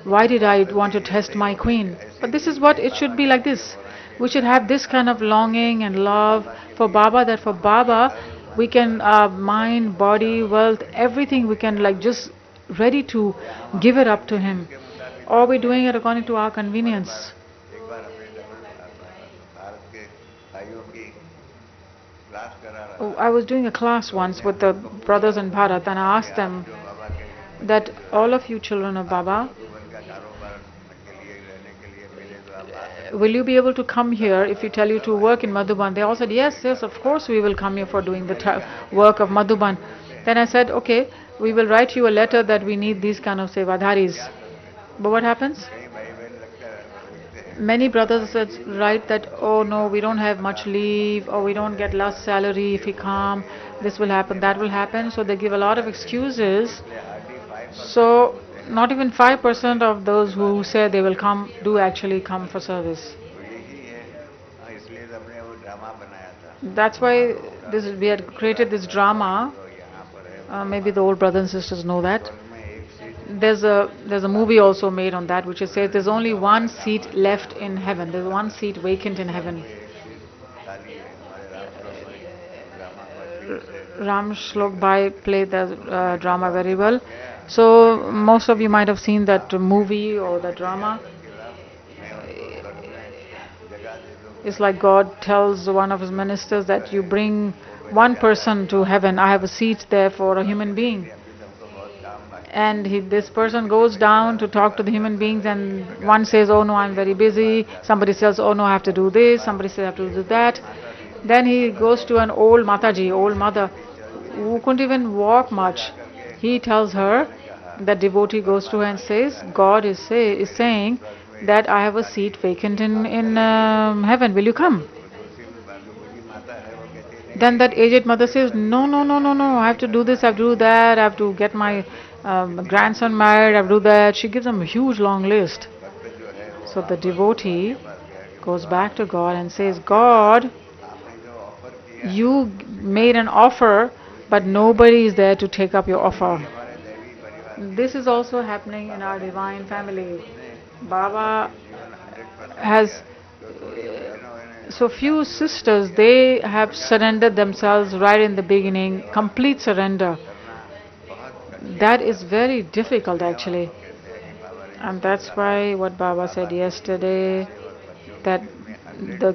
why did I want to test my queen? But this is what it should be, like this. We should have this kind of longing and love for Baba, that for Baba we can, mind, body, wealth, everything we can, like, just ready to give it up to him. Or we're doing it according to our convenience. Oh, I was doing a class once with the brothers in Bharat, and I asked them that all of you children of Baba, will you be able to come here if we tell you to work in Madhuban? They all said, yes, of course we will come here for doing the work of Madhuban. Then I said, okay, we will write you a letter that we need these kind of sevadharis. But what happens? Many brothers said, write that, oh no, we don't have much leave, or we don't get less salary if we come, this will happen, that will happen. So they give a lot of excuses. So Not even 5% of those who say they will come do actually come for service. That's why this we had created this drama. Maybe the old brothers and sisters know that. There's a movie also made on that, which says there's only one seat left in heaven. There's one seat vacant in heaven. Ram Shlok Bhai played the drama very well. So most of you might have seen that movie or the drama. It's like God tells one of his ministers that you bring one person to heaven. I have a seat there for a human being. And this person goes down to talk to the human beings, and one says, "Oh no, I'm very busy." Somebody says, "Oh no, I have to do this." Somebody says, "I have to do that." Then he goes to an old Mataji, old mother, who couldn't even walk much. He tells her, the devotee goes to her and says, God is saying that I have a seat vacant in heaven. Will you come? Then that aged mother says, no, no, no, no, no, I have to do this, I have to do that, I have to get my grandson married, I have to do that. She gives him a huge long list. So the devotee goes back to God and says, God, you made an offer, but nobody is there to take up your offer. This is also happening in our divine family. Baba has so few sisters, they have surrendered themselves right in the beginning, complete surrender. That is very difficult actually. And that's why what Baba said yesterday, that the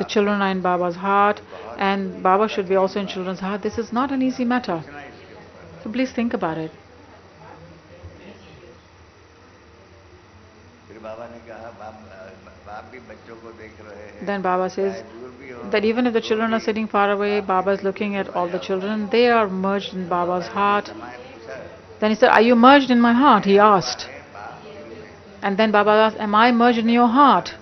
children are in Baba's heart, and Baba should be also in children's heart. This is not an easy matter. So please think about it. Then Baba says that even if the children are sitting far away, Baba is looking at all the children. They are merged in Baba's heart. Then he said, are you merged in my heart? He asked. And then Baba asked, am I merged in your heart?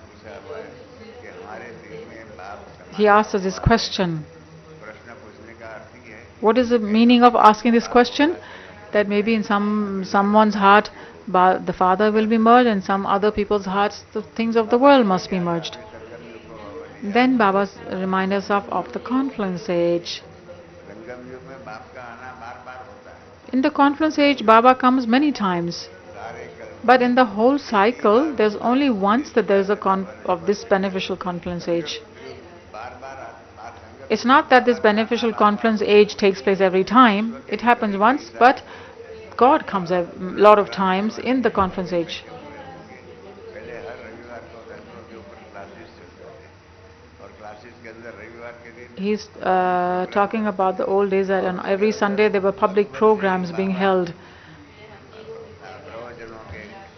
He asked us this question. What is the meaning of asking this question? That maybe in someone's heart the Father will be merged, and some other people's hearts the things of the world must be merged. Then Baba reminds us of the confluence age. In the confluence age, Baba comes many times. But in the whole cycle, there's only once that there is of this beneficial confluence age. It's not that this beneficial confluence age takes place every time. It happens once, but God comes a lot of times in the confluence age. He's talking about the old days that on every Sunday there were public programs being held.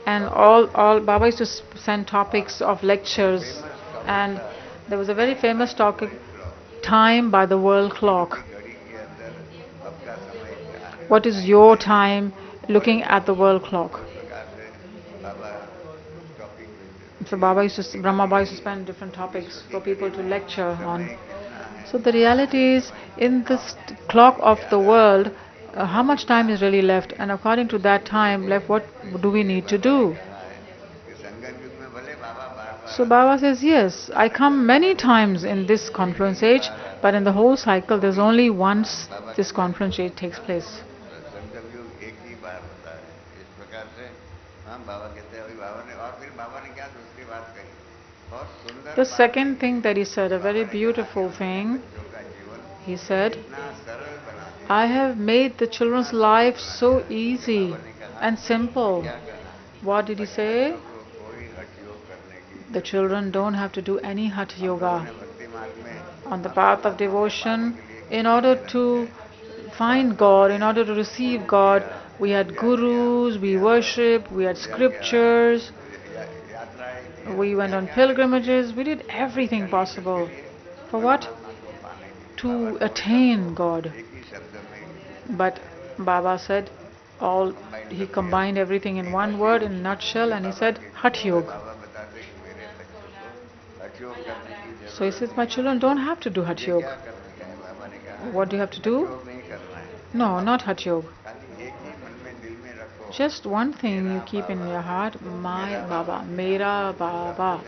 And all Baba used to send topics of lectures, and there was a very famous topic, time by the world clock. What is your time looking at the world clock? So Brahma Baba used to spend different topics for people to lecture on. So the reality is, in this clock of the world, how much time is really left? And according to that time left, what do we need to do? So Baba says, yes, I come many times in this confluence age, but in the whole cycle, there's only once this confluence age takes place. The second thing that he said, a very beautiful thing, he said, I have made the children's life so easy and simple. What did he say? The children don't have to do any hatha yoga. On the path of devotion, in order to find God, in order to receive God, we had gurus, we worshipped, we had scriptures, we went on pilgrimages, we did everything possible. For what? To attain God. But Baba said, he combined everything in one word, in a nutshell, and he said, Hatha Yoga. So he says, my children don't have to do Hatha Yoga. What do you have to do? No, not Hatha Yoga. Just one thing you keep in your heart, my Baba, Mera Baba.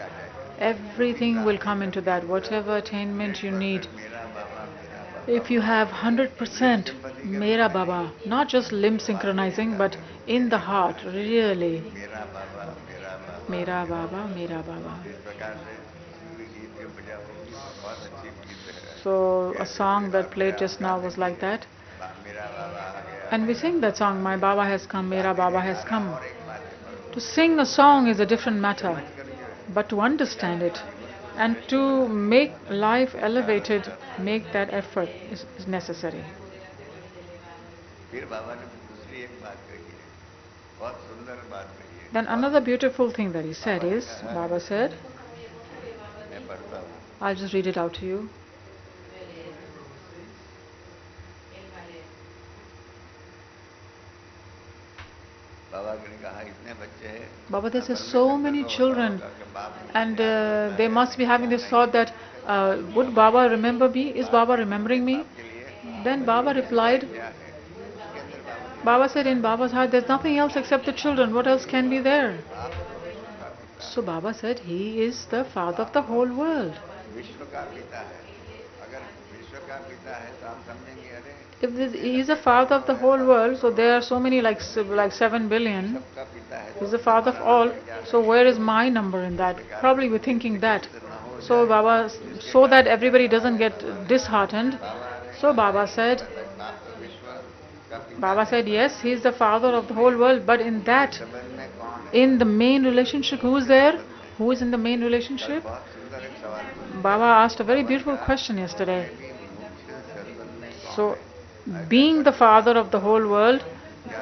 Everything will come into that, whatever attainment you need. If you have 100% Mera Baba, not just limb synchronizing, but in the heart, really. Mera Baba, Mera Baba. So, a song that played just now was like that. And we sing that song, My Baba has come, Mera Baba has come. To sing a song is a different matter, but to understand it and to make life elevated, make that effort is necessary. Then another beautiful thing that he said is, Baba said, I'll just read it out to you. Baba, there's so many children, and they must be having this thought that, would Baba remember me? Is Baba remembering me? Then Baba replied, Baba said, in Baba's heart, there's nothing else except the children. What else can be there? So Baba said, he is the father of the whole world. If he is the father of the whole world, so there are so many like 7 billion. He's the father of all. So where is my number in that? Probably we're thinking that. So Baba, so that everybody doesn't get disheartened. So Baba said, yes, he is the father of the whole world, but in that, in the main relationship, who is there? Who is in the main relationship? Baba asked a very beautiful question yesterday. So, being the father of the whole world,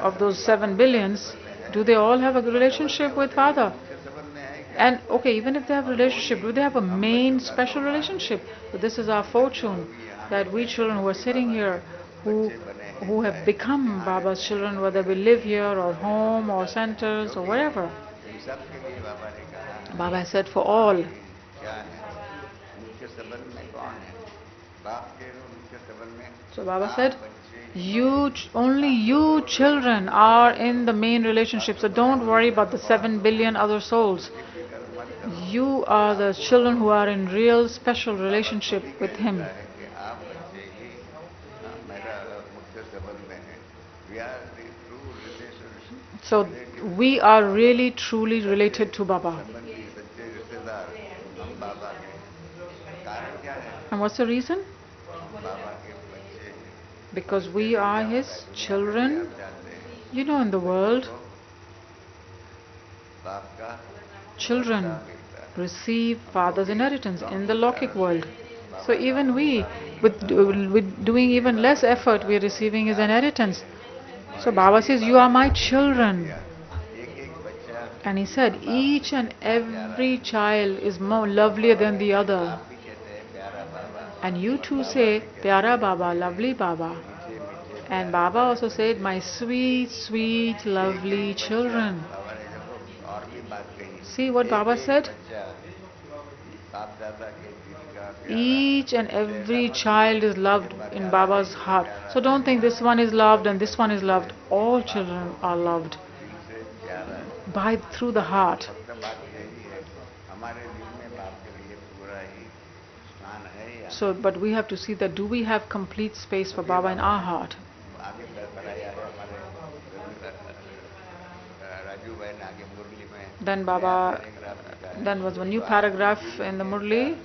of those 7 billions, do they all have a relationship with father? And okay, even if they have a relationship, do they have a main special relationship? So this is our fortune, that we children who are sitting here, who have become Baba's children, whether we live here or home or centers or wherever. Baba said for all. So Baba said, only you children are in the main relationship, so don't worry about the 7 billion other souls. You are the children who are in real special relationship with him. So we are really truly related to Baba. And what's the reason? Because we are his children. You know, in the world, children receive father's inheritance in the Lokik world. So even we, with doing even less effort, we are receiving his inheritance. So Baba says, you are my children. And he said, each and every child is more lovelier than the other. And you too say, Pyara Baba, lovely Baba. And Baba also said, my sweet, sweet, lovely children. See what Baba said? Each and every child is loved in Baba's heart. So don't think this one is loved and this one is loved. All children are loved through the heart. So, but we have to see that, do we have complete space for Baba in our heart? Then then was a new paragraph in the Murli.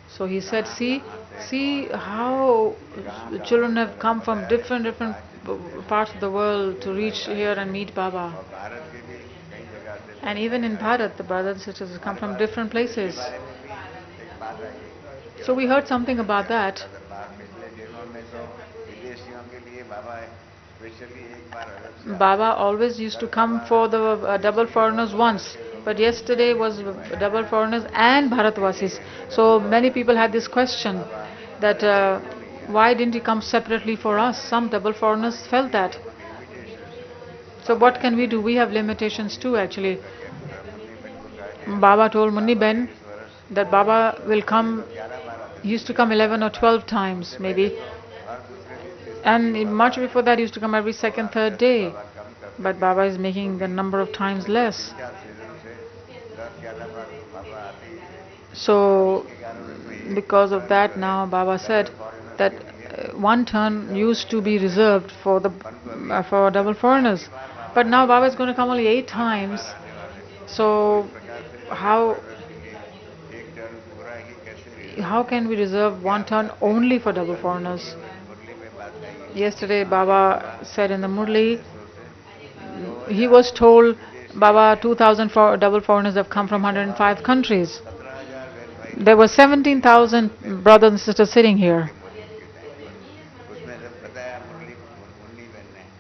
So he said, see how the children have come from different parts of the world to reach here and meet Baba. And even in Bharat, the brothers and sisters have come from different places. So we heard something about that. Baba always used to come for the double foreigners once, but yesterday was double foreigners and Bharatvasis. So many people had this question that why didn't he come separately for us? Some double foreigners felt that. So what can we do? We have limitations too, actually. Baba told Munni Ben that Baba will come, he used to come 11 or 12 times maybe. And much before that, used to come every second, third day. But Baba is making the number of times less. So, because of that, now Baba said that one turn used to be reserved for the for double foreigners, but now Baba is going to come only 8 times. So, how how can we reserve one turn only for double foreigners? Yesterday, Baba said in the Murli, he was told, Baba, 2,000 for double foreigners have come from 105 countries. There were 17,000 brothers and sisters sitting here.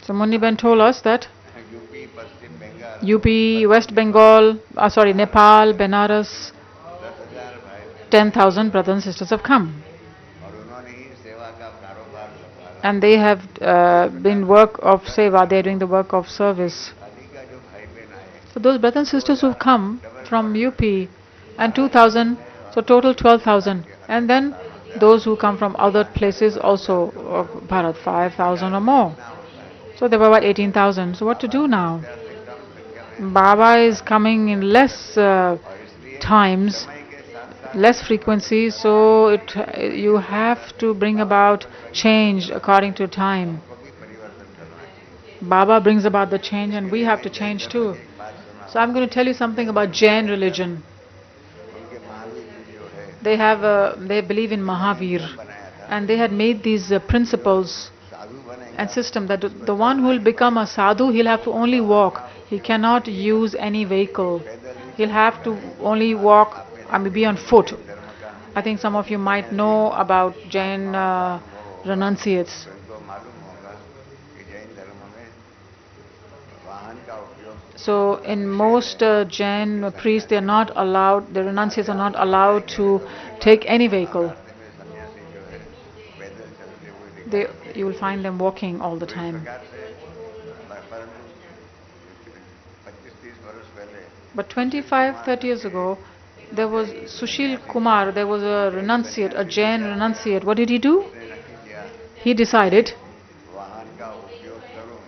So Muniben told us that UP, West Bengal, sorry, Nepal, Benares, 10,000 brothers and sisters have come. And they have been work of seva, they are doing the work of service. So those brothers and sisters who've come from UP and 2,000, so total 12,000. And then those who come from other places also of Bharat, 5,000 or more. So there were about 18,000. So what to do now? Baba is coming in less times, less frequency, so you have to bring about change according to time. Baba brings about the change and we have to change too. So I'm going to tell you something about Jain religion. They believe in Mahavir, and they had made these principles and system that the one who will become a sadhu, he'll have to only walk. He cannot use any vehicle. He'll have to only walk, I mean, be on foot. I think some of you might know about Jain renunciates. So in most Jain priests, they are not allowed, the renunciates are not allowed to take any vehicle. You will find them walking all the time. But 25, 30 years ago, there was Sushil Kumar, there was a renunciate, a Jain renunciate. What did he do? He decided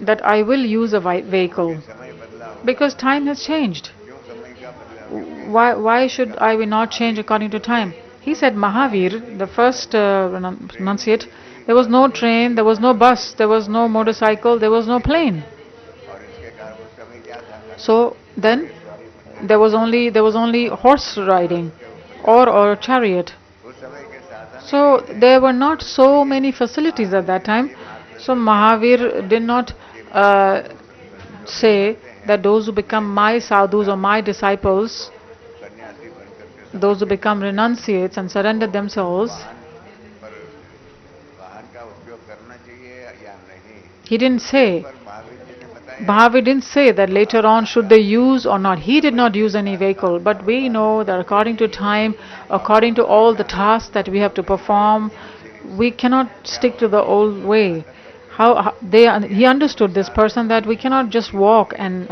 that I will use a vehicle because time has changed. Why should I not change according to time? He said Mahavir, the first renunciate, there was no train, there was no bus, there was no motorcycle, there was no plane. So then there was only horse riding or chariot. So there were not so many facilities at that time. So Mahavir did not say that those who become my sadhus or my disciples, those who become renunciates and surrender themselves, he didn't say. Mahavir didn't say that later on should they use or not. He did not use any vehicle, but we know that according to time, according to all the tasks that we have to perform, we cannot stick to the old way. He understood, this person, that we cannot just walk and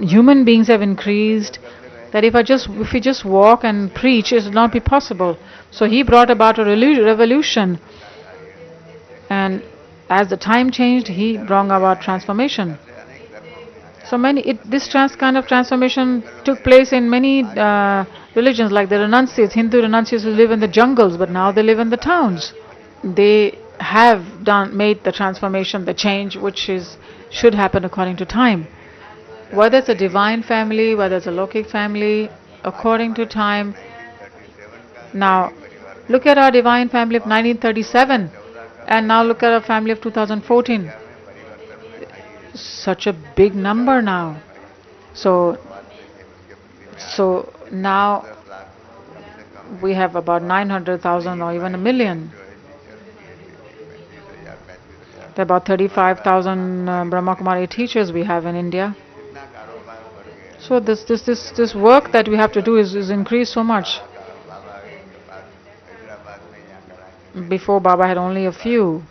human beings have increased, that if we just walk and preach, it will not be possible. So he brought about a revolution, and as the time changed, he brought about transformation. So this kind of transformation took place in many religions, like the renunciates, Hindu renunciates who live in the jungles, but now they live in the towns. They have made the transformation, the change, which should happen according to time. Whether it's a divine family, whether it's a Lokik family, according to time. Now, look at our divine family of 1937, and now look at our family of 2014. Such a big number now. So now we have about 900,000 or even a million. There are about 35,000 Brahma Kumari teachers we have in India. So this work that we have to do is increased so much. Before, Baba had only a few.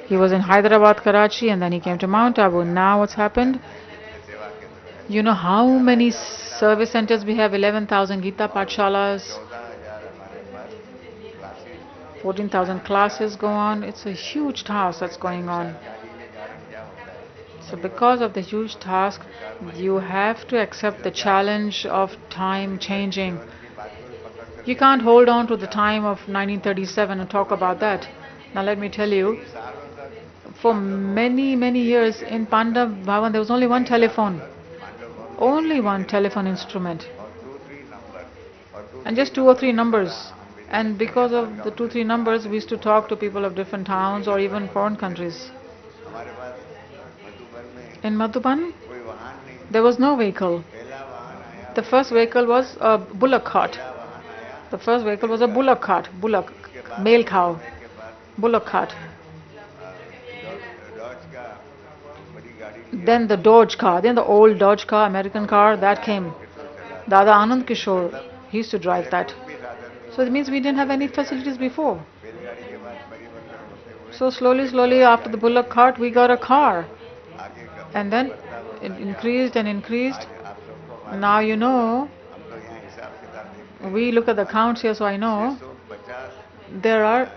He was in Hyderabad, Karachi, and then he came to Mount Abu. Now what's happened? You know how many service centers we have? 11,000 Gita Pathshalas. 14,000 classes go on. It's a huge task that's going on. So, because of the huge task, you have to accept the challenge of time changing. You can't hold on to the time of 1937 and talk about that. Now, let me tell you, for many, many years in Panda Bhavan, there was only one telephone instrument, and just two or three numbers. And because of the two, three numbers, we used to talk to people of different towns or even foreign countries. In Madhuban, there was no vehicle. The first vehicle was a bullock cart. The first vehicle was a bullock cart, bullock, male cow, bullock cart. Then the Dodge car, then the old Dodge car, American car, that came. Dada Anand Kishore, he used to drive that. So it means we didn't have any facilities before. So slowly, slowly, after the bullock cart, we got a car. And then it increased and increased. Now you know, we look at the counts here, so I know there are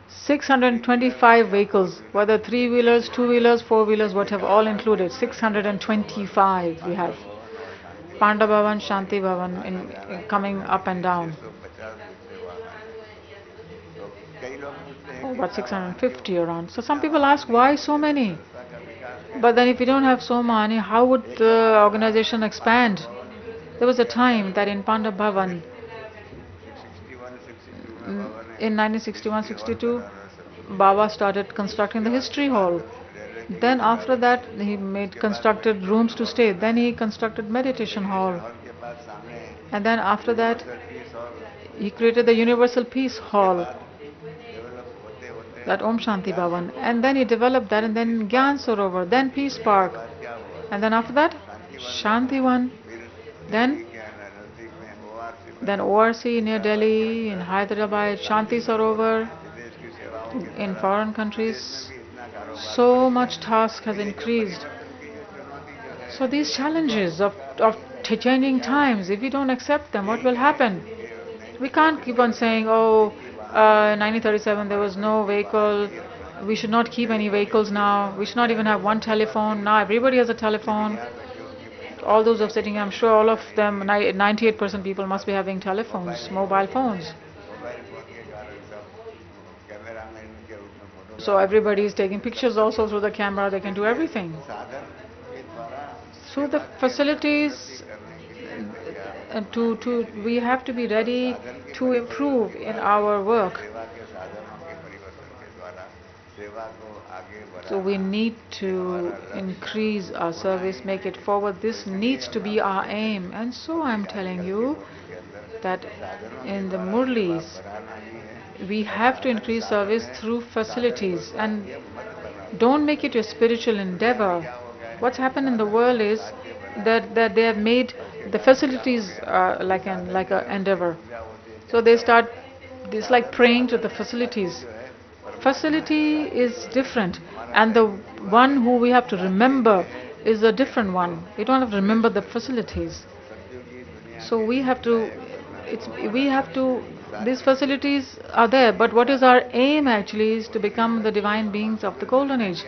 625 vehicles, whether three-wheelers, two-wheelers, four-wheelers, whatever, all included. 625 we have. Panda Bhavan, Shanti Bhavan in coming up and down. Oh, about 650 around. So some people ask, why so many? But then if you don't have so many, how would the organization expand? There was a time that in Panda Bhavan, in 1961-62, Baba started constructing the history hall. Then after that, he constructed rooms to stay. Then he constructed meditation hall. And then after that, he created the Universal Peace Hall, that Om Shanti Bhavan. And then he developed that, and then Gyan Sarovar, then Peace Park. And then after that, Shanti One. Then ORC near Delhi, in Hyderabad, Shanti Sarovar, in foreign countries. So much task has increased. So these challenges of changing times, if we don't accept them, what will happen? We can't keep on saying, oh, in 1937 there was no vehicle, we should not keep any vehicles now, we should not even have one telephone. Now everybody has a telephone. All those are sitting, I'm sure all of them, 98% people must be having telephones, mobile phones. So everybody is taking pictures also through the camera, they can do everything. Through the facilities, we have to be ready to improve in our work. So we need to increase our service, make it forward. This needs to be our aim. And so I'm telling you that in the Murlis, we have to increase service through facilities, and don't make it a spiritual endeavor. What's happened in the world is that they have made the facilities like an endeavor. So they start, it's like praying to the facilities. Facility is different, and the one who we have to remember is a different one. We don't have to remember the facilities. So we have to, these facilities are there, but what is our aim actually is to become the divine beings of the golden age.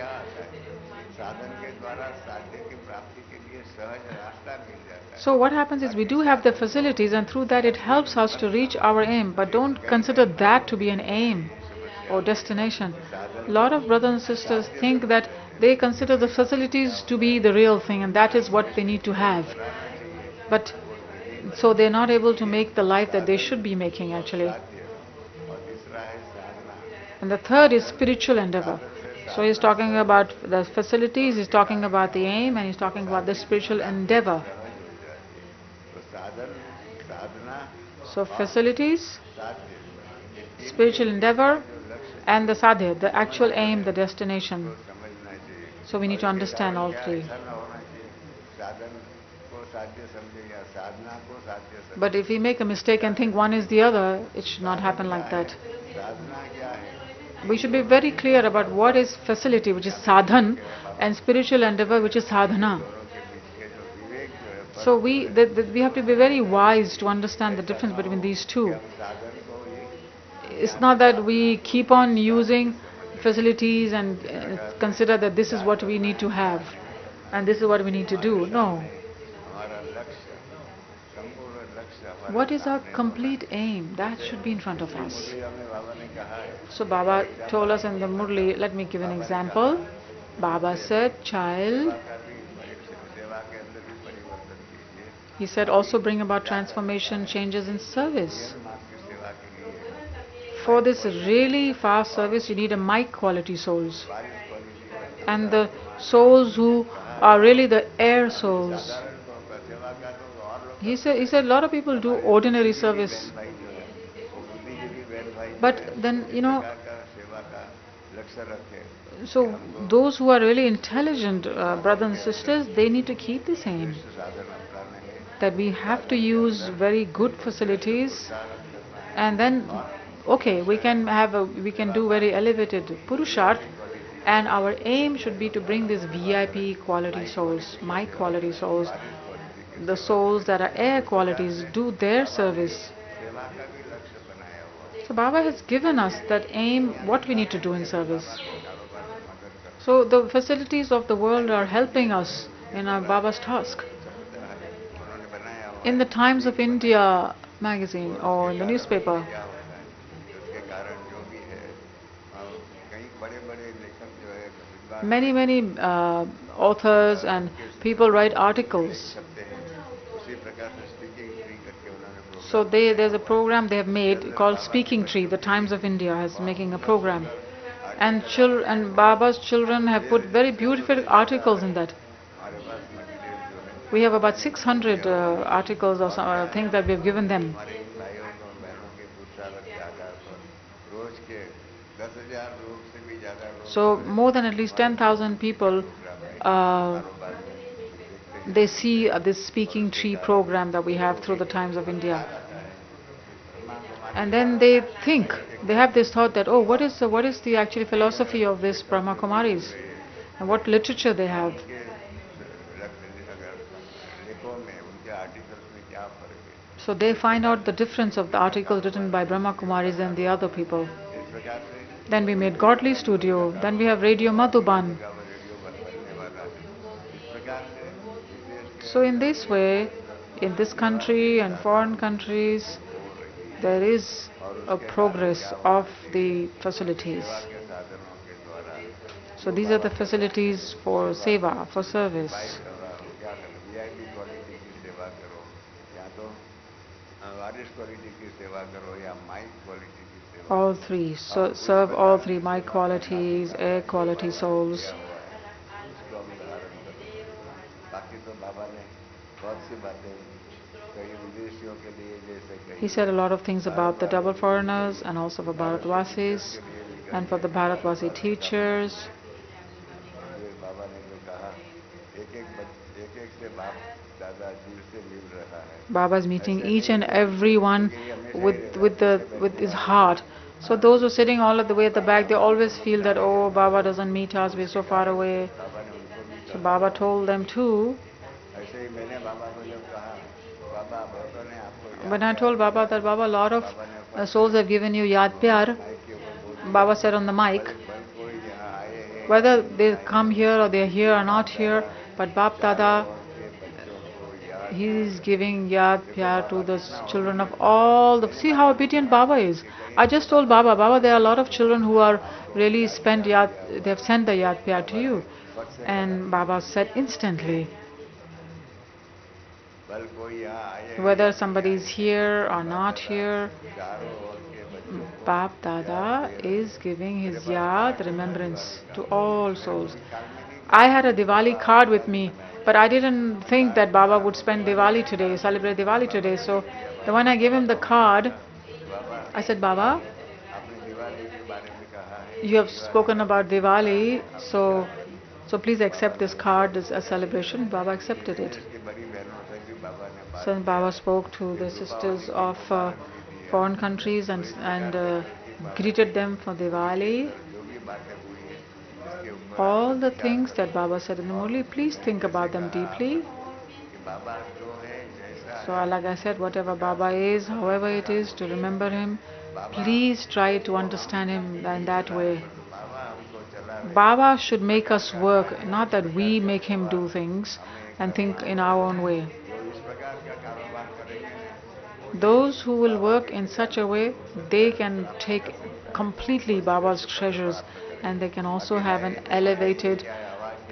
So what happens is we do have the facilities, and through that it helps us to reach our aim, but don't consider that to be an aim or destination. A lot of brothers and sisters think that they consider the facilities to be the real thing, and that is what they need to have. But so they're not able to make the life that they should be making actually. And the third is spiritual endeavor. So he's talking about the facilities, he's talking about the aim, and he's talking about the spiritual endeavor. So facilities, spiritual endeavor, and the sadhya, the actual aim, the destination. So we need to understand all three. But if we make a mistake and think one is the other, it should not happen like that. We should be very clear about what is facility, which is sadhan, and spiritual endeavor, which is sadhana. So we have to be very wise to understand the difference between these two. it's not that we keep on using facilities and consider that this is what we need to have and this is what we need to do. No. What is our complete aim? That should be in front of us. So Baba told us in the Murli, let me give an example. Baba said, child, he said also bring about transformation, changes in service. For this really fast service, you need a mic quality souls. And the souls who are really the air souls. He said a lot of people do ordinary service. But then, so those who are really intelligent brothers and sisters, they need to keep the same. That we have to use very good facilities, and then, okay, we can do very elevated purusharth, and our aim should be to bring these VIP quality souls, my quality souls, the souls that are air qualities, do their service. So Baba has given us that aim, what we need to do in service. So the facilities of the world are helping us in our Baba's task. In the Times of India magazine or in the newspaper, many authors and people write articles. So there's a program they have made called Speaking Tree. The Times of India is making a program, and Baba's children have put very beautiful articles in that. We have about 600 articles or some, things that we have given them. So more than at least 10,000 people, they see this Speaking Tree program that we have through the Times of India. And then they think, they have this thought that, oh, what is the actual philosophy of this Brahma Kumaris? And what literature they have? So they find out the difference of the articles written by Brahma Kumaris and the other people. Then we made Godly Studio. Then we have Radio Madhuban. So in this way, in this country and foreign countries, there is a progress of the facilities. So these are the facilities for seva, for service. All three. So serve all three, mic qualities, air quality souls. He said a lot of things about the double foreigners and also for Bharatvasis and for the Bharatvasi teachers. Baba is meeting each and every one with his heart. So those who are sitting all the way at the back, they always feel that, oh, Baba doesn't meet us, we're so far away. So Baba told them too. When I told Baba that, Baba, a lot of souls have given you Yad Pyar, Baba said on the mic, whether they come here or they're here or not here, but Bap Dada, he is giving Yad Pyar to the children of all the... See how obedient Baba is. I just told Baba, Baba, there are a lot of children who are really spent Yad, they have sent the Yad Pyar to you. And Baba said instantly, whether somebody is here or not here, Bap Dada is giving his Yad, remembrance, to all souls. I had a Diwali card with me, but I didn't think that Baba would spend Diwali today, celebrate Diwali today. So when I gave him the card, I said, Baba, you have spoken about Diwali, so please accept this card as a celebration. Baba accepted it. So Baba spoke to the sisters of foreign countries and greeted them for Diwali. All the things that Baba said in the Murli, please think about them deeply. So like I said, whatever Baba is, however it is, to remember him, Please try to understand him in that way. Baba should make us work, not that we make him do things and think in our own way. Those who will work in such a way, they can take completely Baba's treasures and they can also have an elevated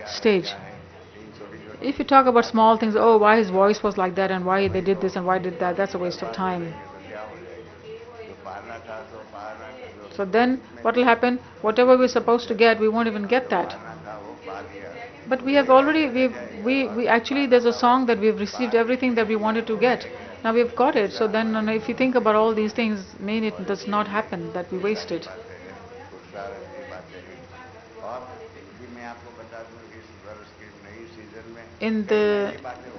stage. If you talk about small things, oh, why his voice was like that and why they did this and why did that, that's a waste of time. So then what will happen? Whatever we're supposed to get, we won't even get that. But we have already, we actually, there's a song that we've received everything that we wanted to get. Now we've got it. So then if you think about all these things, mean it does not happen, that we waste it. In the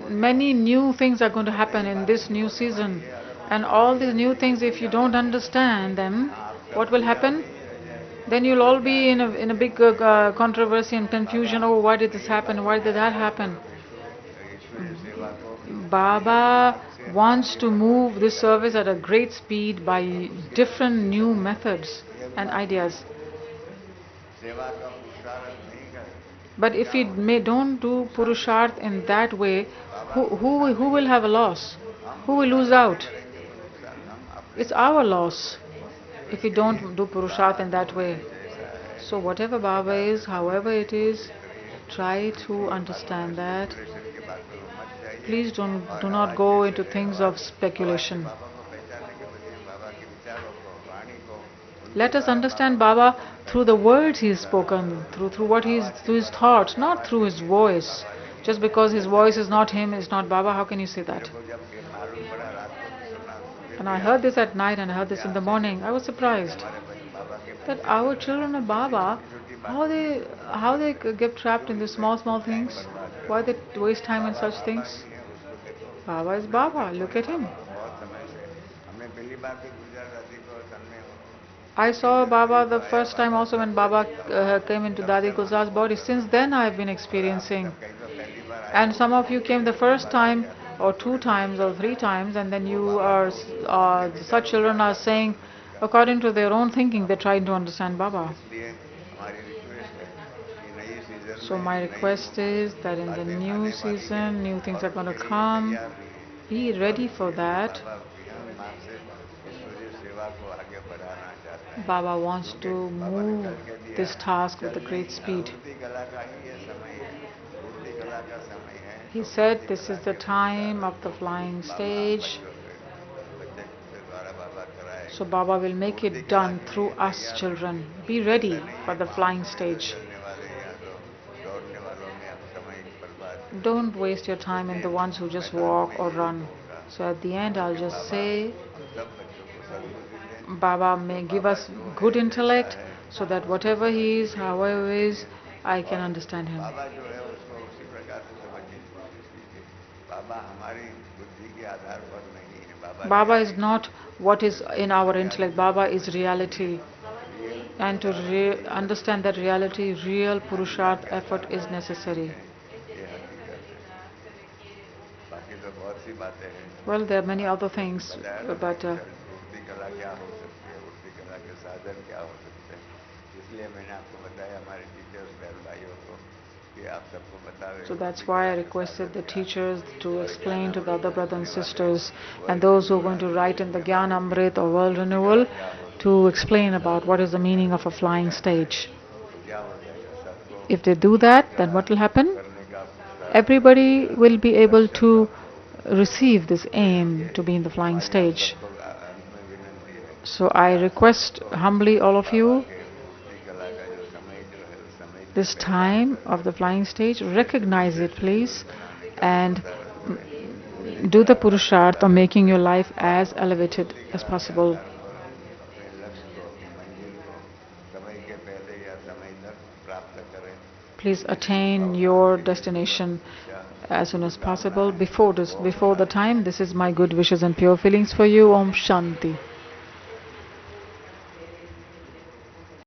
many new things are going to happen in this new season, and all these new things, if you don't understand them, what will happen? Then you'll all be in a big controversy and confusion. Oh, why did this happen? Why did that happen? Baba wants to move this service at a great speed by different new methods and ideas. But if we don't do Purusharth in that way, who will have a loss? Who will lose out? It's our loss if we don't do Purusharth in that way. So whatever Baba is, however it is, try to understand that. Please do not go into things of speculation. Let us understand Baba through the words he has spoken, through his thoughts, not through his voice. Just because his voice is not him, is not Baba, how can you say that? And I heard this at night and I heard this in the morning. I was surprised that our children of Baba, how they get trapped in these small things. Why they waste time in such things? Baba is Baba. Look at him. I saw Baba the first time also when Baba came into Dadi Gulzar's body. Since then I have been experiencing. And some of you came the first time or 2 times or 3 times, and then you are, such children are saying, according to their own thinking, they're trying to understand Baba. So my request is that in the new season, new things are going to come. Be ready for that. Baba wants to move this task with a great speed. He said this is the time of the flying stage. So Baba will make it done through us children. Be ready for the flying stage. Don't waste your time in the ones who just walk or run. So at the end I'll just say, Baba may give us good intellect so that whatever he is, however he is, I can understand him. Baba is not what is in our intellect. Baba is reality. And to understand that reality, real Purusharth effort is necessary. Well, there are many other things, but so that's why I requested the teachers to explain to the other brothers and sisters and those who are going to write in the Gyan Amrit or World Renewal to explain about what is the meaning of a flying stage. If they do that, then what will happen? Everybody will be able to receive this aim to be in the flying stage. So I request humbly all of you, this time of the flying stage, recognize it please, and do the Purusharth of making your life as elevated as possible. Please attain your destination as soon as possible before the time. This is my good wishes and pure feelings for you. Om Shanti.